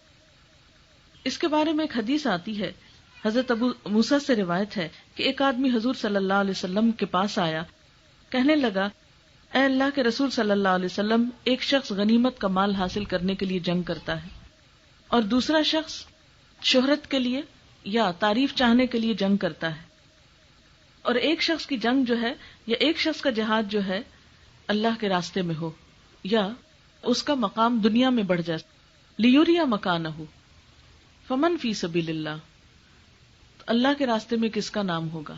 اس کے بارے میں ایک حدیث آتی ہے، حضرت ابو موسیٰ سے روایت ہے کہ ایک آدمی حضور صلی اللہ علیہ وسلم کے پاس آیا، کہنے لگا اے اللہ کے رسول صلی اللہ علیہ وسلم، ایک شخص غنیمت کا مال حاصل کرنے کے لیے جنگ کرتا ہے اور دوسرا شخص شہرت کے لیے یا تعریف چاہنے کے لیے جنگ کرتا ہے، اور ایک شخص کی جنگ جو ہے یا ایک شخص کا جہاد جو ہے اللہ کے راستے میں ہو یا اس کا مقام دنیا میں بڑھ جائے، لیوریا مکانہ، فمن فی سبیل اللہ، تو اللہ کے راستے میں کس کا نام ہوگا،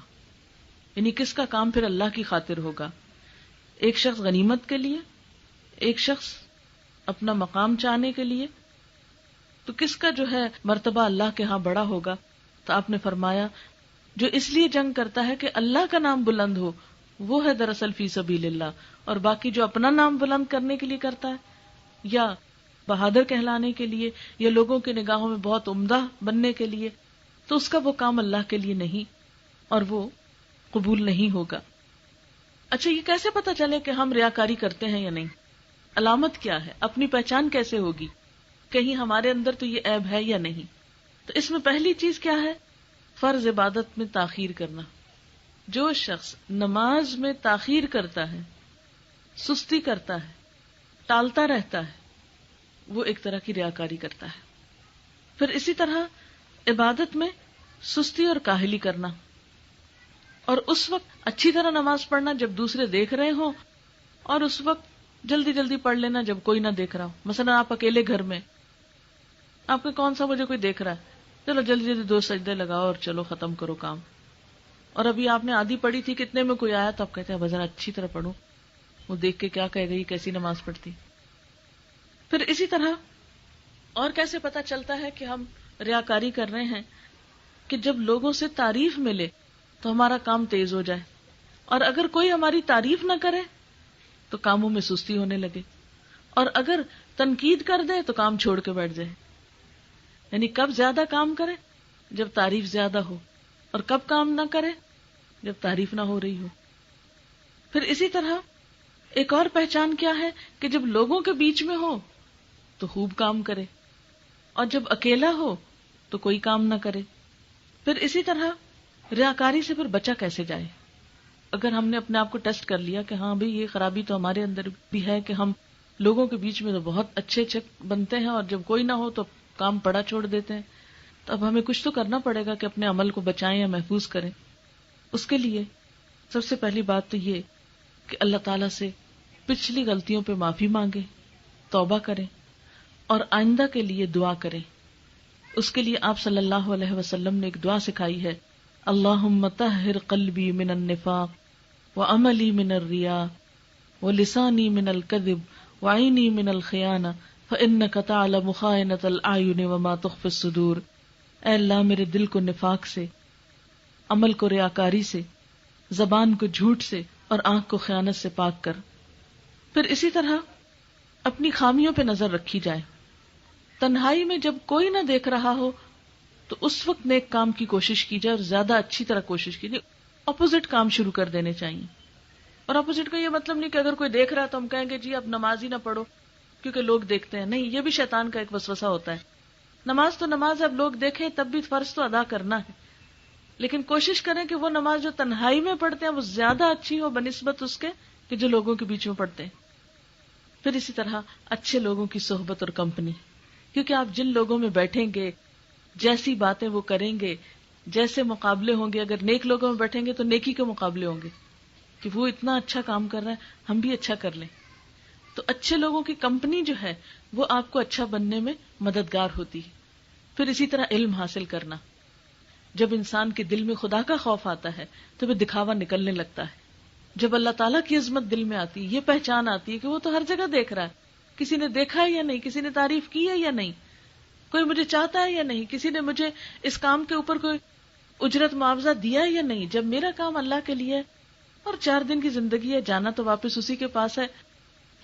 یعنی کس کا کام پھر اللہ کی خاطر ہوگا؟ ایک شخص غنیمت کے لیے، ایک شخص اپنا مقام چاہنے کے لیے، تو کس کا جو ہے مرتبہ اللہ کے ہاں بڑا ہوگا؟ تو آپ نے فرمایا جو اس لیے جنگ کرتا ہے کہ اللہ کا نام بلند ہو وہ ہے دراصل فی سبیل اللہ، اور باقی جو اپنا نام بلند کرنے کے لیے کرتا ہے یا بہادر کہلانے کے لیے یا لوگوں کی نگاہوں میں بہت عمدہ بننے کے لیے، تو اس کا وہ کام اللہ کے لیے نہیں اور وہ قبول نہیں ہوگا۔ اچھا، یہ کیسے پتا چلے کہ ہم ریاکاری کرتے ہیں یا نہیں؟ علامت کیا ہے؟ اپنی پہچان کیسے ہوگی؟ کہیں ہمارے اندر تو یہ عیب ہے یا نہیں؟ تو اس میں پہلی چیز کیا ہے؟ فرض عبادت میں تاخیر کرنا۔ جو شخص نماز میں تاخیر کرتا ہے، سستی کرتا ہے، ٹالتا رہتا ہے، وہ ایک طرح کی ریاکاری کرتا ہے۔ پھر اسی طرح عبادت میں سستی اور کاہلی کرنا، اور اس وقت اچھی طرح نماز پڑھنا جب دوسرے دیکھ رہے ہوں، اور اس وقت جلدی جلدی پڑھ لینا جب کوئی نہ دیکھ رہا ہو۔ مثلا آپ اکیلے گھر میں، آپ کو کون سا مجھے کوئی دیکھ رہا ہے، چلو جلدی جلدی 2 سجدے لگاؤ اور چلو ختم کرو کام۔ اور ابھی آپ نے آدھی پڑھی تھی، کتنے میں کوئی آیا تو آپ کہتے ہیں بذرا اچھی طرح پڑھو، وہ دیکھ کے کیا کہے گئی کیسی نماز پڑھتی۔ پھر اسی طرح اور کیسے پتا چلتا ہے کہ ہم ریاکاری کر رہے ہیں؟ کہ جب لوگوں سے تعریف ملے تو ہمارا کام تیز ہو جائے، اور اگر کوئی ہماری تعریف نہ کرے تو کاموں میں سستی ہونے لگے، اور اگر تنقید کر دے تو کام چھوڑ کے بیٹھ جائے۔ یعنی کب زیادہ کام کرے؟ جب تعریف زیادہ ہو، اور کب کام نہ کرے؟ جب تعریف نہ ہو رہی ہو۔ پھر اسی طرح ایک اور پہچان کیا ہے کہ جب لوگوں کے بیچ میں ہو تو خوب کام کرے، اور جب اکیلا ہو تو کوئی کام نہ کرے۔ پھر اسی طرح ریاکاری سے پھر بچا کیسے جائے؟ اگر ہم نے اپنے آپ کو ٹیسٹ کر لیا کہ ہاں بھئی یہ خرابی تو ہمارے اندر بھی ہے کہ ہم لوگوں کے بیچ میں تو بہت اچھے بنتے ہیں، اور جب کوئی نہ ہو تو کام پڑا چھوڑ دیتے ہیں، تو اب ہمیں کچھ تو کرنا پڑے گا کہ اپنے عمل کو بچائیں یا محفوظ کریں۔ اس کے لیے سب سے پہلی بات تو یہ کہ اللہ تعالیٰ سے پچھلی غلطیوں پہ معافی مانگے، توبہ کریں، اور آئندہ کے لیے دعا کریں۔ اس کے لیے آپ صلی اللہ علیہ وسلم نے ایک دعا سکھائی ہے، اللہم طہر قلبی من النفاق وعملی من الریا ولسانی من الکذب وعینی من الخیانہ فإنک تعلم خائنۃ الأعین وما تخفی الصدور۔ اے اللہ میرے دل کو نفاق سے، عمل کو ریاکاری سے، زبان کو جھوٹ سے، اور آنکھ کو خیانت سے پاک کر۔ پھر اسی طرح اپنی خامیوں پہ نظر رکھی جائے۔ تنہائی میں جب کوئی نہ دیکھ رہا ہو تو اس وقت نیک کام کی کوشش کی جائے، اور زیادہ اچھی طرح کوشش کی جائے۔ اپوزٹ کام شروع کر دینے چاہیے، اور اپوزٹ کا یہ مطلب نہیں کہ اگر کوئی دیکھ رہا ہے تو ہم کہیں گے جی اب نماز ہی نہ پڑھو کیونکہ لوگ دیکھتے ہیں۔ نہیں، یہ بھی شیطان کا ایک وسوسہ ہوتا ہے۔ نماز تو نماز ہے، اب لوگ دیکھیں تب بھی فرض تو ادا کرنا ہے، لیکن کوشش کریں کہ وہ نماز جو تنہائی میں پڑھتے ہیں وہ زیادہ اچھی ہو بنسبت اس کے کہ جو لوگوں کے بیچ میں پڑھتے ہیں۔ پھر اسی طرح اچھے لوگوں کی صحبت اور کمپنی، کیونکہ آپ جن لوگوں میں بیٹھیں گے، جیسی باتیں وہ کریں گے، جیسے مقابلے ہوں گے، اگر نیک لوگوں میں بیٹھیں گے تو نیکی کے مقابلے ہوں گے کہ وہ اتنا اچھا کام کر رہے ہیں ہم بھی اچھا کر لیں۔ تو اچھے لوگوں کی کمپنی جو ہے وہ آپ کو اچھا بننے میں مددگار ہوتی ہے۔ پھر اسی طرح علم حاصل کرنا، جب انسان کے دل میں خدا کا خوف آتا ہے تو وہ دکھاوا نکلنے لگتا ہے۔ جب اللہ تعالیٰ کی عظمت دل میں آتی ہے، یہ پہچان آتی ہے کہ وہ تو ہر جگہ دیکھ رہا ہے، کسی نے دیکھا ہے یا نہیں، کسی نے تعریف کی ہے یا نہیں، کوئی مجھے چاہتا ہے یا نہیں, کسی نے مجھے اس کام کے اوپر کوئی اجرت معاوضہ دیا یا نہیں. جب میرا کام اللہ کے لیے اور 4 دن کی زندگی ہے, جانا تو واپس اسی کے پاس ہے,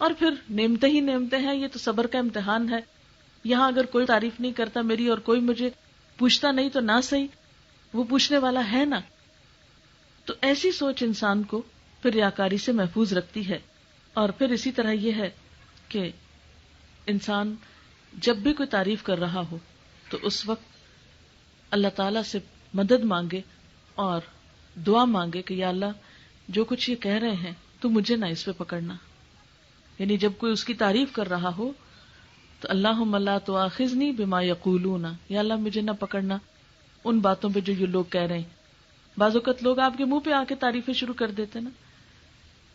اور پھر نعمتیں ہی نعمتیں ہیں, یہ تو صبر کا امتحان ہے. یہاں اگر کوئی تعریف نہیں کرتا میری اور کوئی مجھے پوچھتا نہیں تو نہ صحیح, وہ پوچھنے والا ہے نا. تو ایسی سوچ انسان کو پھر ریاکاری سے محفوظ رکھتی ہے. اور پھر اسی طرح یہ ہے کہ انسان جب بھی کوئی تعریف کر رہا ہو تو اس وقت اللہ تعالی سے مدد مانگے اور دعا مانگے کہ یا اللہ جو کچھ یہ کہہ رہے ہیں تو مجھے نہ اس پہ پکڑنا. یعنی جب کوئی اس کی تعریف کر رہا ہو تو اللہم لا تؤاخذنی بما یقولون, یا اللہ مجھے نہ پکڑنا ان باتوں پہ جو یہ لوگ کہہ رہے ہیں. بعض اوقات لوگ آپ کے منہ پہ آ کے تعریفیں شروع کر دیتے نا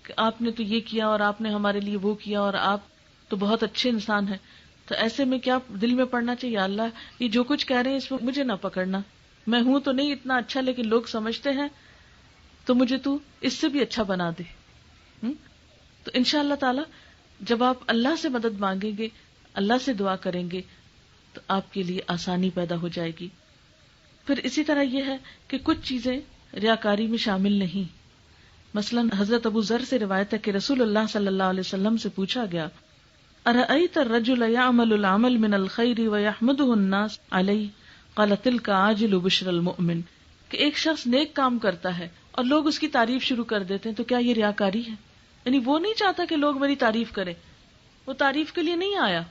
کہ آپ نے تو یہ کیا اور آپ نے ہمارے لیے وہ کیا اور آپ تو بہت اچھے انسان ہیں. تو ایسے میں کیا دل میں پڑنا چاہیے, یا اللہ یہ جو کچھ کہہ رہے ہیں اس میں مجھے نہ پکڑنا, میں ہوں تو نہیں اتنا اچھا لیکن لوگ سمجھتے ہیں تو مجھے تو اس سے بھی اچھا بنا دے. تو انشاءاللہ تعالی جب آپ اللہ سے مدد مانگیں گے, اللہ سے دعا کریں گے تو آپ کے لیے آسانی پیدا ہو جائے گی. پھر اسی طرح یہ ہے کہ کچھ چیزیں ریاکاری میں شامل نہیں. مثلا حضرت ابو ذر سے روایت ہے کہ رسول اللہ صلی اللہ علیہ وسلم سے پوچھا گیا, ارأیت الرجل یعمل العمل من الخیر ویحمدہ الناس علیہ قال تلک عاجل بشر المؤمن, کہ ایک شخص نیک کام کرتا ہے اور لوگ اس کی تعریف شروع کر دیتے ہیں تو کیا یہ ریاکاری ہے؟ یعنی وہ نہیں چاہتا کہ لوگ میری تعریف کریں, وہ تعریف کے لیے نہیں آیا,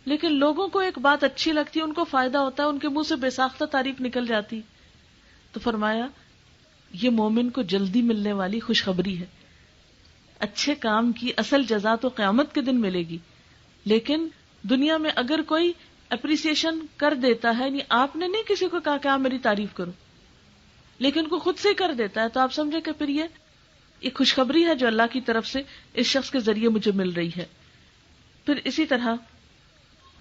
لیکن لوگوں کو ایک بات اچھی لگتی ہے, ان کو فائدہ ہوتا ہے, ان کے منہ سے بے ساختہ تعریف نکل جاتی. تو فرمایا یہ مومن کو جلدی ملنے والی خوشخبری ہے, اچھے کام کی اصل جزا تو قیامت کے دن ملے گی. لیکن دنیا میں اگر کوئی اپریسیشن کر دیتا ہے, یعنی آپ نے نہیں کسی کو کہا کہ آپ میری تعریف کرو, لیکن کو خود سے کر دیتا ہے, تو آپ سمجھے کہ پھر یہ ایک خوشخبری ہے جو اللہ کی طرف سے اس شخص کے ذریعے مجھے مل رہی ہے. پھر اسی طرح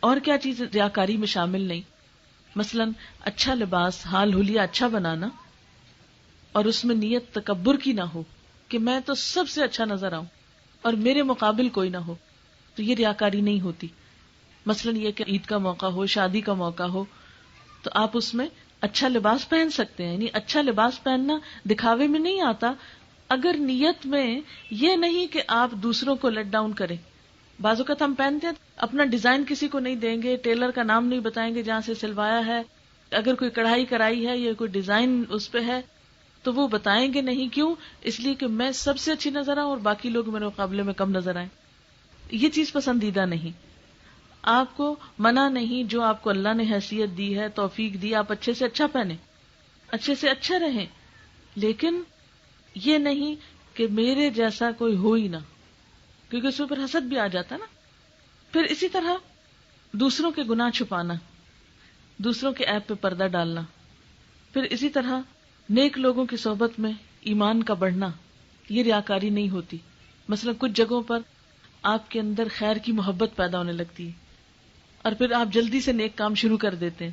اور کیا چیز ریاکاری میں شامل نہیں, مثلا اچھا لباس, حال حلیہ اچھا بنانا اور اس میں نیت تکبر کی نہ ہو کہ میں تو سب سے اچھا نظر آؤں اور میرے مقابل کوئی نہ ہو, تو یہ ریاکاری نہیں ہوتی. مثلا یہ کہ عید کا موقع ہو, شادی کا موقع ہو, تو آپ اس میں اچھا لباس پہن سکتے ہیں. یعنی اچھا لباس پہننا دکھاوے میں نہیں آتا اگر نیت میں یہ نہیں کہ آپ دوسروں کو لیٹ ڈاؤن کریں. بعض اوقات ہم پہنتے ہیں اپنا ڈیزائن کسی کو نہیں دیں گے, ٹیلر کا نام نہیں بتائیں گے جہاں سے سلوایا ہے, اگر کوئی کڑھائی کرائی ہے یا کوئی ڈیزائن اس پہ ہے تو وہ بتائیں گے نہیں. کیوں؟ اس لیے کہ میں سب سے اچھی نظر آؤں اور باقی لوگ میرے مقابلے میں کم نظر آئیں. یہ چیز پسندیدہ نہیں. آپ کو منع نہیں, جو آپ کو اللہ نے حیثیت دی ہے, توفیق دی, آپ اچھے سے اچھا پہنیں, اچھے سے اچھا رہیں, لیکن یہ نہیں کہ میرے جیسا کوئی ہو ہی نہ, کیونکہ اس میں پھر حسد بھی آ جاتا نا. پھر اسی طرح دوسروں کے گناہ چھپانا, دوسروں کے عیب پہ پردہ ڈالنا. پھر اسی طرح نیک لوگوں کی صحبت میں ایمان کا بڑھنا, یہ ریاکاری نہیں ہوتی. مثلا کچھ جگہوں پر آپ کے اندر خیر کی محبت پیدا ہونے لگتی ہے اور پھر آپ جلدی سے نیک کام شروع کر دیتے ہیں,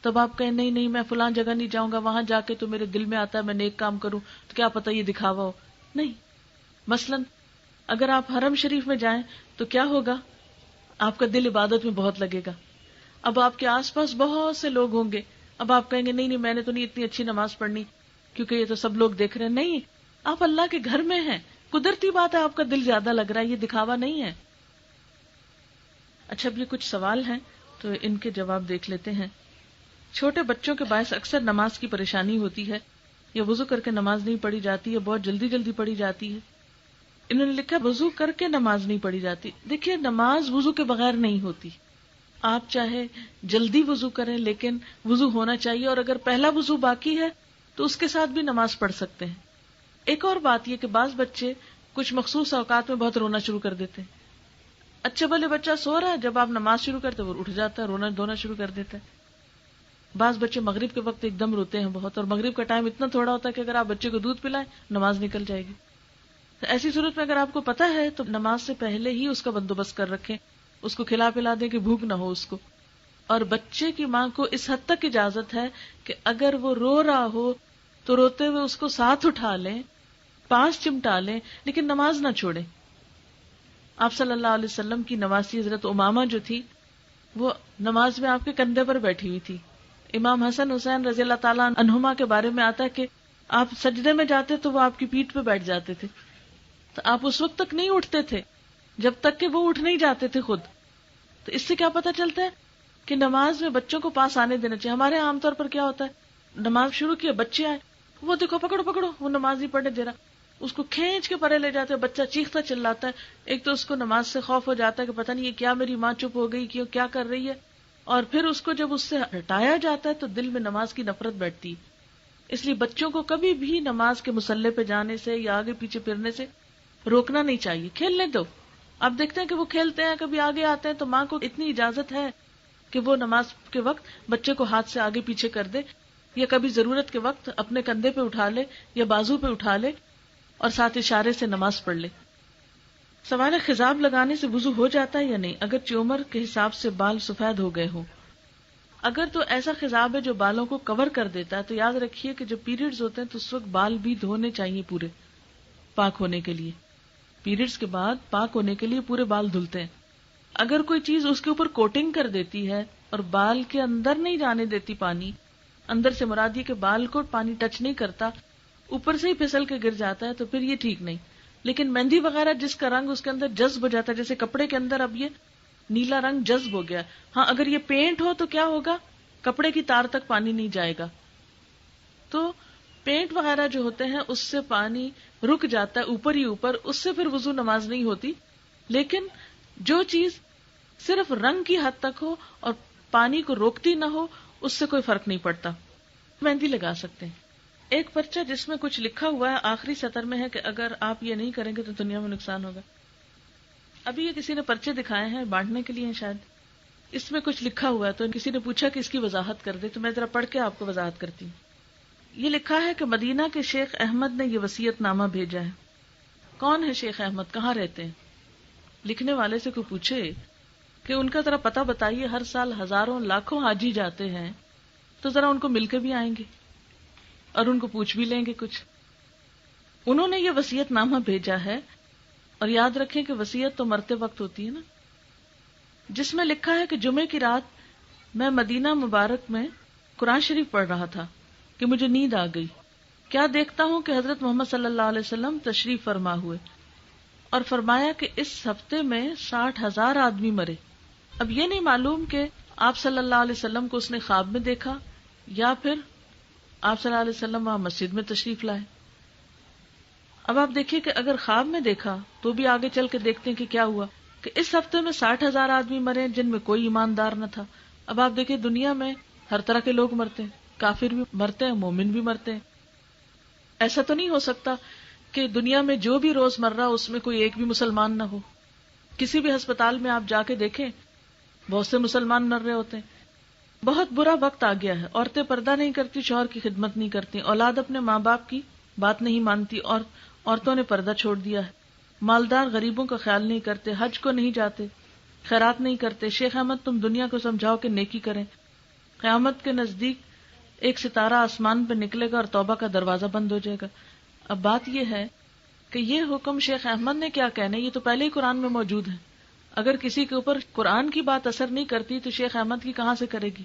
تب آپ کہیں نہیں نہیں میں فلاں جگہ نہیں جاؤں گا, وہاں جا کے تو میرے دل میں آتا ہے میں نیک کام کروں, تو کیا پتہ یہ دکھاوا ہو. نہیں. مثلا اگر آپ حرم شریف میں جائیں تو کیا ہوگا, آپ کا دل عبادت میں بہت لگے گا. اب آپ کے آس پاس بہت سے لوگ ہوں گے, اب آپ کہیں گے نہیں نہیں میں نے تو نہیں اتنی اچھی نماز پڑھنی کیونکہ یہ تو سب لوگ دیکھ رہے ہیں. نہیں, آپ اللہ کے گھر میں ہیں, قدرتی بات ہے آپ کا دل زیادہ لگ رہا ہے, یہ دکھاوا نہیں ہے. اچھا اب یہ کچھ سوال ہیں تو ان کے جواب دیکھ لیتے ہیں. چھوٹے بچوں کے باعث اکثر نماز کی پریشانی ہوتی ہے, یا وضو کر کے نماز نہیں پڑھی جاتی ہے, بہت جلدی جلدی پڑھی جاتی ہے. انہوں نے لکھا وضو کر کے نماز نہیں پڑھی جاتی. دیکھیے نماز وضو کے بغیر نہیں ہوتی. آپ چاہے جلدی وضو کریں لیکن وضو ہونا چاہیے, اور اگر پہلا وضو باقی ہے تو اس کے ساتھ بھی نماز پڑھ سکتے ہیں. ایک اور بات یہ کہ بعض بچے کچھ مخصوص اوقات میں بہت رونا شروع کر دیتے ہیں. اچھا بھلے بچہ سو رہا ہے, جب آپ نماز شروع کرتے وہ اٹھ جاتا ہے, رونا دھونا شروع کر دیتا ہے. بعض بچے مغرب کے وقت ایک دم روتے ہیں بہت, اور مغرب کا ٹائم اتنا تھوڑا ہوتا ہے کہ اگر آپ بچے کو دودھ پلائیں نماز نکل جائے گی. تو ایسی صورت میں اگر آپ کو پتا ہے تو نماز سے پہلے ہی اس کا بندوبست کر رکھیں, اس کو کھلا پلا دیں کہ بھوک نہ ہو اس کو. اور بچے کی ماں کو اس حد تک اجازت ہے کہ اگر وہ رو رہا ہو تو روتے ہوئے اس کو ساتھ اٹھا لیں, پاس چمٹا لیں, لیکن نماز نہ چھوڑیں. آپ صلی اللہ علیہ وسلم کی نواسی حضرت امامہ جو تھی وہ نماز میں آپ کے کندھے پر بیٹھی ہوئی تھی. امام حسن حسین رضی اللہ تعالیٰ عنہما کے بارے میں آتا ہے کہ آپ سجدے میں جاتے تو وہ آپ کی پیٹھ پہ بیٹھ جاتے تھے, تو آپ اس وقت تک نہیں اٹھتے تھے جب تک کہ وہ اٹھ نہیں جاتے تھے خود. تو اس سے کیا پتا چلتا ہے کہ نماز میں بچوں کو پاس آنے دینا چاہیے. ہمارے عام طور پر کیا ہوتا ہے, نماز شروع کی, بچے آئے, وہ دیکھو پکڑو پکڑو, وہ نماز نہیں پڑھنے دے رہا, اس کو کھینچ کے پرے لے جاتے ہیں, بچہ چیختا چلاتا ہے. ایک تو اس کو نماز سے خوف ہو جاتا ہے کہ پتہ نہیں یہ کیا, میری ماں چپ ہو گئی, کیا کر رہی ہے, اور پھر اس کو جب اس سے ہٹایا جاتا ہے تو دل میں نماز کی نفرت بیٹھتی ہے. اس لیے بچوں کو کبھی بھی نماز کے مصلی پہ جانے سے یا آگے پیچھے پھرنے سے روکنا نہیں چاہیے, کھیلنے دو. آپ دیکھتے ہیں کہ وہ کھیلتے ہیں, کبھی آگے آتے ہیں, تو ماں کو اتنی اجازت ہے کہ وہ نماز کے وقت بچے کو ہاتھ سے آگے پیچھے کر دے, یا کبھی ضرورت کے وقت اپنے کندھے پہ اٹھا لے یا بازو پہ اٹھا لے اور ساتھ اشارے سے نماز پڑھ لے. سوال ہے, خضاب لگانے سے وضو ہو جاتا ہے یا نہیں اگرچہ عمر کے حساب سے بال سفید ہو گئے ہوں؟ اگر تو ایسا خضاب ہے جو بالوں کو کور کر دیتا ہے تو یاد رکھیے کہ جب پیریڈز ہوتے ہیں تو اس وقت بال بھی دھونے چاہیے پورے, پاک ہونے کے لیے. پیریڈز کے بعد پاک ہونے کے لیے پورے بال دھلتے ہیں. اگر کوئی چیز اس کے اوپر کوٹنگ کر دیتی ہے اور بال کے اندر نہیں جانے دیتی پانی, اندر سے مراد یہ کہ بال کو پانی ٹچ نہیں کرتا, اوپر سے ہی پھسل کے گر جاتا ہے, تو پھر یہ ٹھیک نہیں. لیکن مہندی وغیرہ جس کا رنگ اس کے اندر جذب ہو جاتا ہے, جیسے کپڑے کے اندر اب یہ نیلا رنگ جذب ہو گیا, ہاں اگر یہ پینٹ ہو تو کیا ہوگا, کپڑے کی تار تک پانی نہیں جائے گا. تو پینٹ وغیرہ جو ہوتے ہیں اس سے پانی رک جاتا ہے اوپر ہی اوپر, اس سے پھر وضو نماز نہیں ہوتی. لیکن جو چیز صرف رنگ کی حد تک ہو اور پانی کو روکتی نہ ہو, اس سے کوئی فرق نہیں پڑتا. مہندی لگا سکتے ہیں. ایک پرچہ جس میں کچھ لکھا ہوا ہے آخری سطر میں ہے کہ اگر آپ یہ نہیں کریں گے تو دنیا میں نقصان ہوگا. ابھی یہ کسی نے پرچے دکھائے ہیں, بانٹنے کے لیے شاید. اس میں کچھ لکھا ہوا ہے تو کسی نے پوچھا کہ اس کی وضاحت کر دے, تو میں ذرا پڑھ کے آپ کو وضاحت کرتی ہوں. یہ لکھا ہے کہ مدینہ کے شیخ احمد نے یہ وصیت نامہ بھیجا ہے. کون ہے شیخ احمد, کہاں رہتے ہیں؟ لکھنے والے سے کوئی پوچھے کہ ان کا ذرا پتہ بتائیے, ہر سال ہزاروں لاکھوں حاجی جاتے ہیں, تو ذرا ان کو مل کے بھی آئیں گے اور ان کو پوچھ بھی لیں گے کچھ. انہوں نے یہ وصیت نامہ بھیجا ہے, اور یاد رکھیں کہ وصیت تو مرتے وقت ہوتی ہے نا, جس میں لکھا ہے کہ جمعے کی رات میں مدینہ مبارک میں قرآن شریف پڑھ رہا تھا کہ مجھے نیند آ گئی. کیا دیکھتا ہوں کہ حضرت محمد صلی اللہ علیہ وسلم تشریف فرما ہوئے اور فرمایا کہ اس ہفتے میں 60,000 آدمی مرے. اب یہ نہیں معلوم کہ آپ صلی اللہ علیہ وسلم کو اس نے خواب میں دیکھا یا پھر آپ صلی اللہ علیہ وسلم وہاں مسجد میں تشریف لائے. اب آپ دیکھیے کہ اگر خواب میں دیکھا تو بھی آگے چل کے دیکھتے ہیں کہ کیا ہوا, کہ اس ہفتے میں 60,000 آدمی مرے جن میں کوئی ایماندار نہ تھا. اب آپ دیکھیں دنیا میں ہر طرح کے لوگ مرتے ہیں, کافر بھی مرتے ہیں, مومن بھی مرتے ہیں. ایسا تو نہیں ہو سکتا کہ دنیا میں جو بھی روز مر رہا اس میں کوئی ایک بھی مسلمان نہ ہو. کسی بھی ہسپتال میں آپ جا کے دیکھیں بہت سے مسلمان مر رہے ہوتے ہیں. بہت برا وقت آ گیا ہے, عورتیں پردہ نہیں کرتی, شوہر کی خدمت نہیں کرتی, اولاد اپنے ماں باپ کی بات نہیں مانتی اور عورتوں نے پردہ چھوڑ دیا ہے. مالدار غریبوں کا خیال نہیں کرتے, حج کو نہیں جاتے, خیرات نہیں کرتے. شیخ احمد تم دنیا کو سمجھاؤ کہ نیکی کریں. قیامت کے نزدیک ایک ستارہ آسمان پہ نکلے گا اور توبہ کا دروازہ بند ہو جائے گا. اب بات یہ ہے کہ یہ حکم شیخ احمد نے کیا کہنے, یہ تو پہلے ہی قرآن میں موجود ہے. اگر کسی کے اوپر قرآن کی بات اثر نہیں کرتی تو شیخ احمد کی کہاں سے کرے گی؟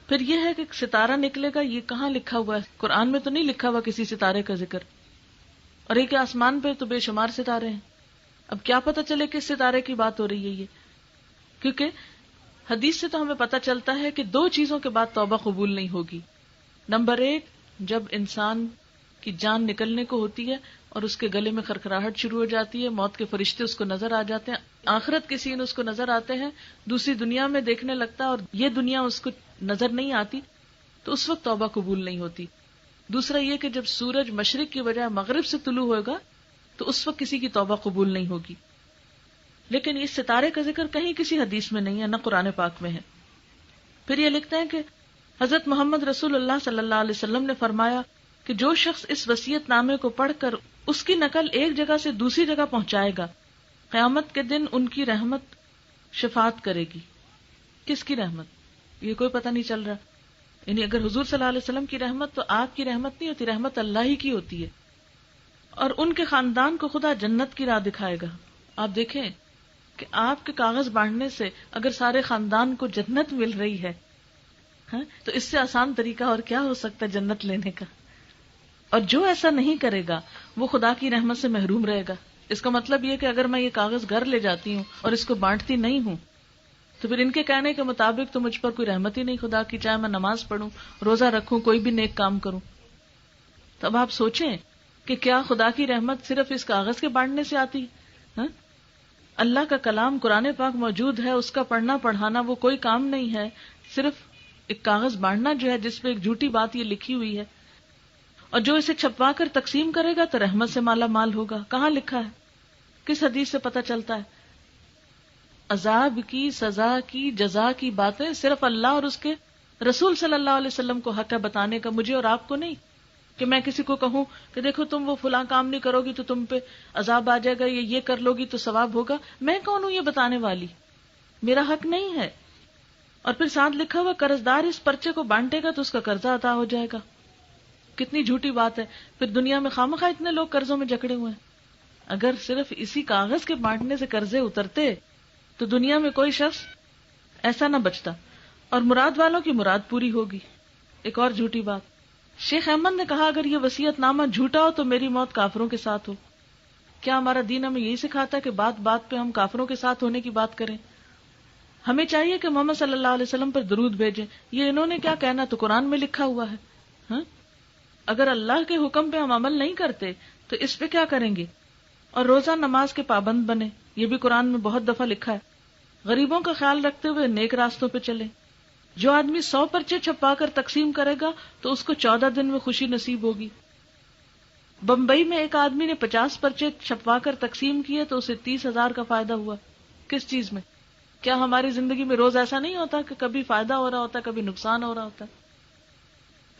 پھر یہ ہے کہ ستارہ نکلے گا, یہ کہاں لکھا ہوا ہے؟ قرآن میں تو نہیں لکھا ہوا کسی ستارے کا ذکر. اور ایک آسمان پہ تو بے شمار ستارے ہیں. اب کیا پتہ چلے کس ستارے کی بات ہو رہی ہے یہ, کیونکہ حدیث سے تو ہمیں پتہ چلتا ہے کہ 2 چیزوں کے بعد توبہ قبول نہیں ہوگی. نمبر 1, جب انسان کی جان نکلنے کو ہوتی ہے اور اس کے گلے میں خرخراہٹ شروع ہو جاتی ہے, موت کے فرشتے اس کو نظر آ جاتے ہیں, آخرت کے سین اس کو نظر آتے ہیں, دوسری دنیا میں دیکھنے لگتا ہے اور یہ دنیا اس کو نظر نہیں آتی, تو اس وقت توبہ قبول نہیں ہوتی. دوسرا یہ کہ جب سورج مشرق کی بجائے مغرب سے طلوع ہوگا تو اس وقت کسی کی توبہ قبول نہیں ہوگی. لیکن اس ستارے کا ذکر کہیں کسی حدیث میں نہیں ہے, نہ قرآن پاک میں ہے. پھر یہ لکھتے ہیں کہ حضرت محمد رسول اللہ صلی اللہ علیہ وسلم نے فرمایا کہ جو شخص اس وصیت نامے کو پڑھ کر اس کی نقل ایک جگہ سے دوسری جگہ پہنچائے گا, قیامت کے دن ان کی رحمت شفاعت کرے گی. کس کی رحمت, یہ کوئی پتہ نہیں چل رہا. یعنی اگر حضور صلی اللہ علیہ وسلم کی رحمت تو آپ کی رحمت نہیں ہوتی, رحمت اللہ ہی کی ہوتی ہے. اور ان کے خاندان کو خدا جنت کی راہ دکھائے گا. آپ دیکھیں کہ آپ کے کاغذ بانٹنے سے اگر سارے خاندان کو جنت مل رہی ہے تو اس سے آسان طریقہ اور کیا ہو سکتا ہے جنت لینے کا؟ اور جو ایسا نہیں کرے گا وہ خدا کی رحمت سے محروم رہے گا. اس کا مطلب یہ کہ اگر میں یہ کاغذ گھر لے جاتی ہوں اور اس کو بانٹتی نہیں ہوں تو پھر ان کے کہنے کے مطابق تو مجھ پر کوئی رحمت ہی نہیں خدا کی، چاہے میں نماز پڑھوں، روزہ رکھوں، کوئی بھی نیک کام کروں. تو اب آپ سوچیں کہ کیا خدا کی رحمت صرف اس کاغذ کے بانٹنے سے آتی؟ اللہ کا کلام قرآن پاک موجود ہے، اس کا پڑھنا پڑھانا وہ کوئی کام نہیں ہے، صرف ایک کاغذ بانٹنا جو ہے جس پہ ایک جھوٹی بات یہ لکھی ہوئی ہے. اور جو اسے چھپوا کر تقسیم کرے گا تو رحمت سے مالا مال ہوگا. کہاں لکھا ہے؟ کس حدیث سے پتہ چلتا ہے؟ عذاب کی، سزا کی، جزا کی باتیں صرف اللہ اور اس کے رسول صلی اللہ علیہ وسلم کو حق ہے بتانے کا، مجھے اور آپ کو نہیں. کہ میں کسی کو کہوں کہ دیکھو تم وہ فلاں کام نہیں کرو گی تو تم پہ عذاب آ جائے گا، یہ کر لو گی تو ثواب ہوگا. میں کون ہوں یہ بتانے والی؟ میرا حق نہیں ہے. اور پھر ساتھ لکھا ہوا قرضدار اس پرچے کو بانٹے گا تو اس کا قرضہ عطا ہو جائے گا. کتنی جھوٹی بات ہے. پھر دنیا میں خواہ اتنے لوگ قرضوں میں جکڑے ہوئے ہیں. اگر صرف اسی کاغذ کے بانٹنے سے قرضے اترتے تو دنیا میں کوئی شخص ایسا نہ بچتا اور مراد والوں کی مراد پوری ہوگی. ایک اور جھوٹی بات، شیخ احمد نے کہا اگر یہ وصیت نامہ جھوٹا ہو تو میری موت کافروں کے ساتھ ہو. کیا ہمارا دین ہمیں یہی سکھاتا ہے کہ بات بات پہ ہم کافروں کے ساتھ ہونے کی بات کریں؟ ہمیں چاہیے کہ محمد صلی اللہ علیہ وسلم پر درود بھیجیں. یہ انہوں نے کیا کہنا، تو قرآن میں لکھا ہوا ہے. اگر اللہ کے حکم پہ ہم عمل نہیں کرتے تو اس پہ کیا کریں گے؟ اور روزہ نماز کے پابند بنے، یہ بھی قرآن میں بہت دفعہ لکھا ہے. غریبوں کا خیال رکھتے ہوئے نیک راستوں پہ چلیں. جو آدمی 100 پرچے چھپا کر تقسیم کرے گا تو اس کو 14 دن میں خوشی نصیب ہوگی. بمبئی میں ایک آدمی نے 50 پرچے چھپوا کر تقسیم کیے تو اسے 30,000 کا فائدہ ہوا. کس چیز میں؟ کیا ہماری زندگی میں روز ایسا نہیں ہوتا کہ کبھی فائدہ ہو رہا ہوتا ہے، کبھی نقصان ہو رہا ہوتا ہے؟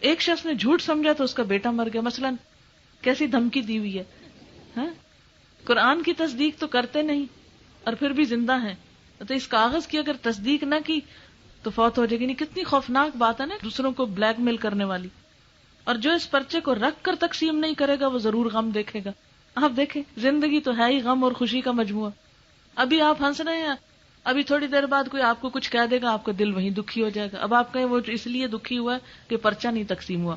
ایک شخص نے جھوٹ سمجھا تو اس کا بیٹا مر گیا. مثلا کیسی دھمکی دی ہوئی ہے. قرآن کی تصدیق تو کرتے نہیں اور پھر بھی زندہ ہیں. تو اس کاغذ کی اگر تصدیق نہ کی تو فوت ہو جائے گی. نہیں کتنی خوفناک بات ہے نا، دوسروں کو بلیک میل کرنے والی. اور جو اس پرچے کو رکھ کر تقسیم نہیں کرے گا وہ ضرور غم دیکھے گا. آپ دیکھیں زندگی تو ہے ہی غم اور خوشی کا مجموعہ. ابھی آپ ہنس رہے ہیں، ابھی تھوڑی دیر بعد کوئی آپ کو کچھ کہہ دے گا، آپ کا دل وہیں دکھی ہو جائے گا. اب آپ کہیں وہ اس لیے دکھی ہوا ہے کہ پرچہ نہیں تقسیم ہوا.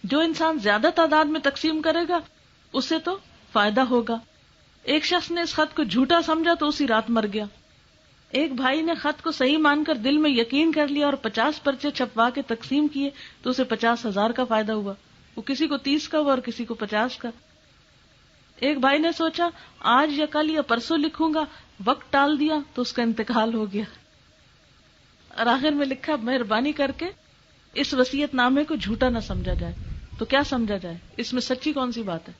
جو انسان زیادہ تعداد میں تقسیم کرے گا اسے تو فائدہ ہوگا. ایک شخص نے اس خط کو جھوٹا سمجھا تو اسی رات مر گیا. ایک بھائی نے خط کو صحیح مان کر دل میں یقین کر لیا اور 50 پرچے چھپوا کے تقسیم کیے تو اسے 50,000 کا فائدہ ہوا. وہ کسی کو 30 کا ہوا اور کسی کو 50 کا. ایک بھائی نے سوچا آج یا کل یا پرسوں لکھوں گا، وقت ٹال دیا تو اس کا انتقال ہو گیا. اور آخر میں لکھا مہربانی کر کے اس وصیت نامے کو جھوٹا نہ سمجھا جائے. تو کیا سمجھا جائے؟ اس میں سچی کون سی بات ہے؟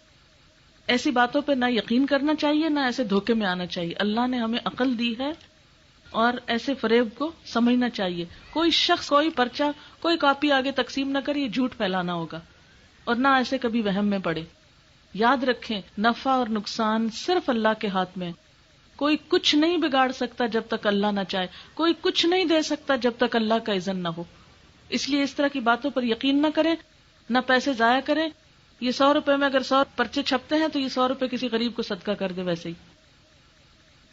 ایسی باتوں پہ نہ یقین کرنا چاہیے، نہ ایسے دھوکے میں آنا چاہیے. اللہ نے ہمیں عقل دی ہے اور ایسے فریب کو سمجھنا چاہیے. کوئی شخص کوئی پرچہ کوئی کاپی آگے تقسیم نہ کرے، یہ جھوٹ پھیلانا ہوگا. اور نہ ایسے کبھی وہم میں پڑے. یاد رکھیں نفع اور نقصان صرف اللہ کے ہاتھ میں. کوئی کچھ نہیں بگاڑ سکتا جب تک اللہ نہ چاہے، کوئی کچھ نہیں دے سکتا جب تک اللہ کا اذن نہ ہو. اس لیے اس طرح کی باتوں پر یقین نہ کریں، نہ پیسے ضائع کریں. یہ 100 روپے میں اگر 100 پرچے چھپتے ہیں تو یہ 100 روپے کسی غریب کو صدقہ کر دے. ویسے ہی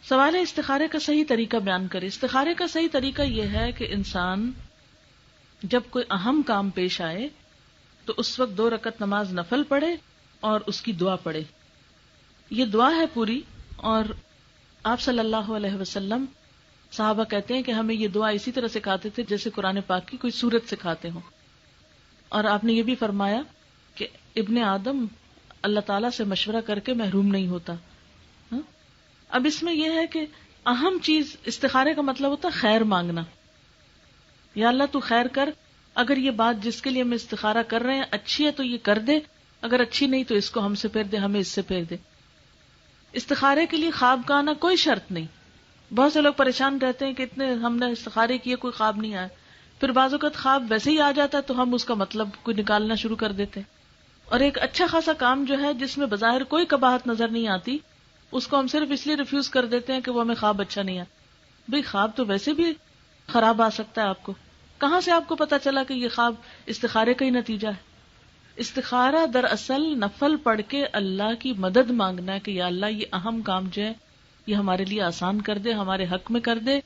سوال ہے استخارے کا صحیح طریقہ بیان کرے. استخارے کا صحیح طریقہ یہ ہے کہ انسان جب کوئی اہم کام پیش آئے تو اس وقت 2 رکعت نماز نفل پڑھے اور اس کی دعا پڑھے. یہ دعا ہے پوری. اور آپ صلی اللہ علیہ وسلم صحابہ کہتے ہیں کہ ہمیں یہ دعا اسی طرح سکھاتے تھے جیسے قرآن پاک کی کوئی سورت سکھاتے ہوں. اور آپ نے یہ بھی فرمایا کہ ابن آدم اللہ تعالیٰ سے مشورہ کر کے محروم نہیں ہوتا. اب اس میں یہ ہے کہ اہم چیز استخارے کا مطلب ہوتا ہے خیر مانگنا. یا اللہ تو خیر کر، اگر یہ بات جس کے لیے ہم استخارہ کر رہے ہیں اچھی ہے تو یہ کر دے، اگر اچھی نہیں تو اس کو ہم سے پھیر دے، ہمیں اس سے پھیر دے. استخارے کے لیے خواب کا آنا کوئی شرط نہیں. بہت سے لوگ پریشان رہتے ہیں کہ اتنے ہم نے استخارے کیے کوئی خواب نہیں آیا. پھر بعض اوقات خواب ویسے ہی آ جاتا ہے تو ہم اس کا مطلب کوئی نکالنا شروع کر دیتے ہیں. اور ایک اچھا خاصا کام جو ہے جس میں بظاہر کوئی قباحت نظر نہیں آتی اس کو ہم صرف اس لیے ریفیوز کر دیتے ہیں کہ وہ ہمیں خواب اچھا نہیں آتا. بھئی خواب تو ویسے بھی خراب آ سکتا ہے. آپ کو کہاں سے آپ کو پتا چلا کہ یہ خواب استخارے کا ہی نتیجہ ہے؟ دراصل نفل پڑھ کے اللہ کی مدد مانگنا ہے کہ یا اللہ یہ اہم کام جو ہے یہ ہمارے لیے آسان کر دے، ہمارے حق میں کر دے،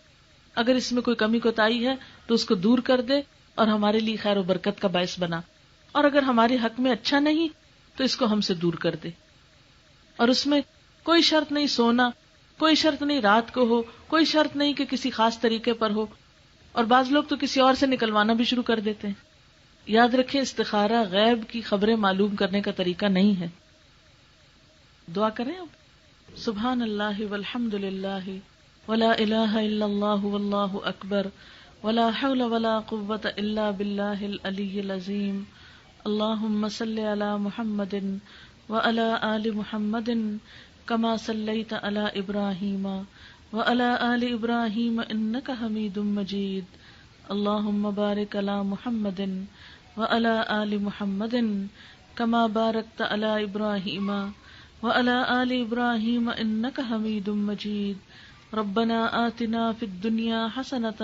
اگر اس میں کوئی کمی کوتاہی ہے تو اس کو دور کر دے اور ہمارے لیے خیر و برکت کا باعث بنا، اور اگر ہمارے حق میں اچھا نہیں تو اس کو ہم سے دور کر دے۔ اور اس میں کوئی شرط نہیں سونا، کوئی شرط نہیں رات کو ہو، کوئی شرط نہیں کہ کسی خاص طریقے پر ہو، اور بعض لوگ تو کسی اور سے نکلوانا بھی شروع کر دیتے ہیں۔ یاد رکھیں استخارہ غیب کی خبریں معلوم کرنے کا طریقہ نہیں ہے۔ دعا کریں اب۔ سبحان اللہ والحمد للہ ولا الہ الا اللہ واللہ اکبر ولا حول ولا قوة الا باللہ العلی العظیم۔ اللہم صل علی محمد وعلی آل محمد کما صلیت علی ابراہیم وعلی آل ابراہیم انک حمید مجید۔ اللہم بارک علی محمد وعلی آل محمد کما بارکت علی ابراہیم وعلی آل ابراہیم انک حمید مجید۔ ربنا آتنا فی الدنیا حسنۃ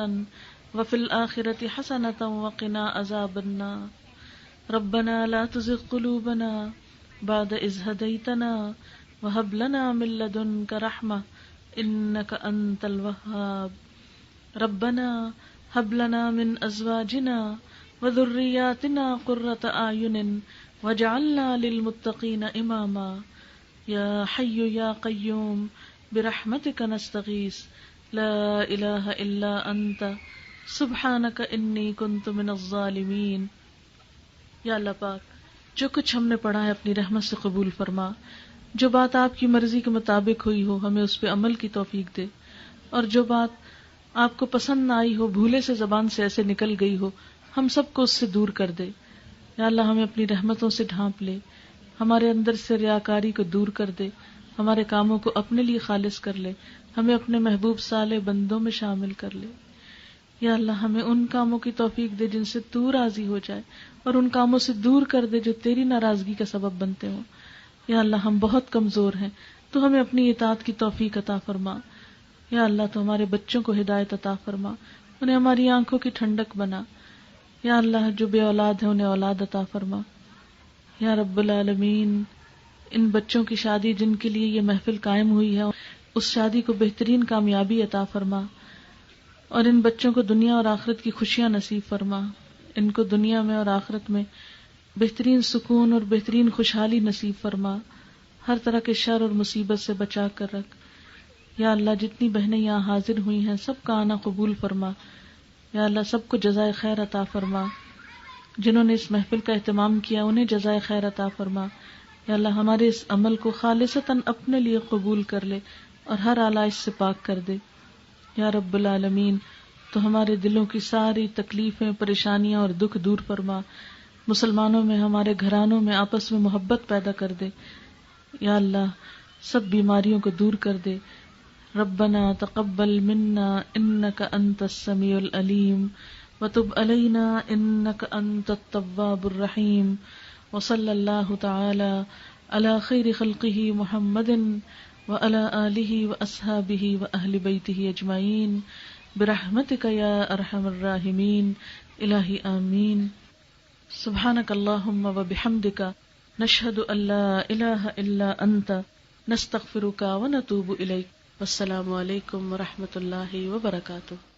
وفی الآخرۃ حسنۃ وقنا عذاب النار۔ ربنا لا تزغ قلوبنا بعد اذ ہدیتنا وہب لنا من لدنک رحمۃ انک انت الوہاب۔ ربنا ہب لنا من ازواجنا وذریاتنا قرۃ اعین واجعلنا للمتقین اماما۔ یا حی یا قیوم برحمتک نستغیث لا الہ الا انت سبحانک انی کنت من الظالمین۔ یا اللہ پاک، جو کچھ ہم نے پڑھا ہے اپنی رحمت سے قبول فرما، جو بات آپ کی مرضی کے مطابق ہوئی ہو ہمیں اس پہ عمل کی توفیق دے، اور جو بات آپ کو پسند نہ آئی ہو، بھولے سے زبان سے ایسے نکل گئی ہو، ہم سب کو اس سے دور کر دے۔ یا اللہ ہمیں اپنی رحمتوں سے ڈھانپ لے، ہمارے اندر سے ریاکاری کو دور کر دے، ہمارے کاموں کو اپنے لیے خالص کر لے، ہمیں اپنے محبوب صالح بندوں میں شامل کر لے۔ یا اللہ ہمیں ان کاموں کی توفیق دے جن سے تو راضی ہو جائے، اور ان کاموں سے دور کر دے جو تیری ناراضگی کا سبب بنتے ہوں۔ یا اللہ ہم بہت کمزور ہیں، تو ہمیں اپنی اطاعت کی توفیق عطا فرما۔ یا اللہ تو ہمارے بچوں کو ہدایت عطا فرما، انہیں ہماری آنکھوں کی ٹھنڈک بنا۔ یا اللہ جو بے اولاد ہیں انہیں اولاد عطا فرما۔ یا رب العالمین، ان بچوں کی شادی جن کے لیے یہ محفل قائم ہوئی ہے اس شادی کو بہترین کامیابی عطا فرما، اور ان بچوں کو دنیا اور آخرت کی خوشیاں نصیب فرما، ان کو دنیا میں اور آخرت میں بہترین سکون اور بہترین خوشحالی نصیب فرما، ہر طرح کے شر اور مصیبت سے بچا کر رکھ۔ یا اللہ جتنی بہنیں یہاں حاضر ہوئی ہیں سب کا آنا قبول فرما۔ یا اللہ سب کو جزائے خیر عطا فرما، جنہوں نے اس محفل کا اہتمام کیا انہیں جزائے خیر عطا فرما۔ یا اللہ ہمارے اس عمل کو خالصتاً اپنے لیے قبول کر لے اور ہر آلائش سے پاک کر دے۔ یا رب العالمین تو ہمارے دلوں کی ساری تکلیفیں، پریشانیاں اور دکھ دور فرما، مسلمانوں میں، ہمارے گھرانوں میں آپس میں محبت پیدا کر دے۔ یا اللہ سب بیماریوں کو دور کر دے۔ ربنا تقبل منا انک انت السمیع العلیم وتب علینا انک انت التواب الرحیم، وصلی اللہ تعالی علی خیر خلقہ محمد وعلی آلہ واصحابہ واہل بیتہ اجمعین برحمتک یا ارحم الراحمین۔ الہی آمین۔ سبحانک اللہم وبحمدک نشہد ان لا الہ الا انت نستغفرک ونتوب الیک۔ والسلام علیکم ورحمۃ اللہ وبرکاتہ۔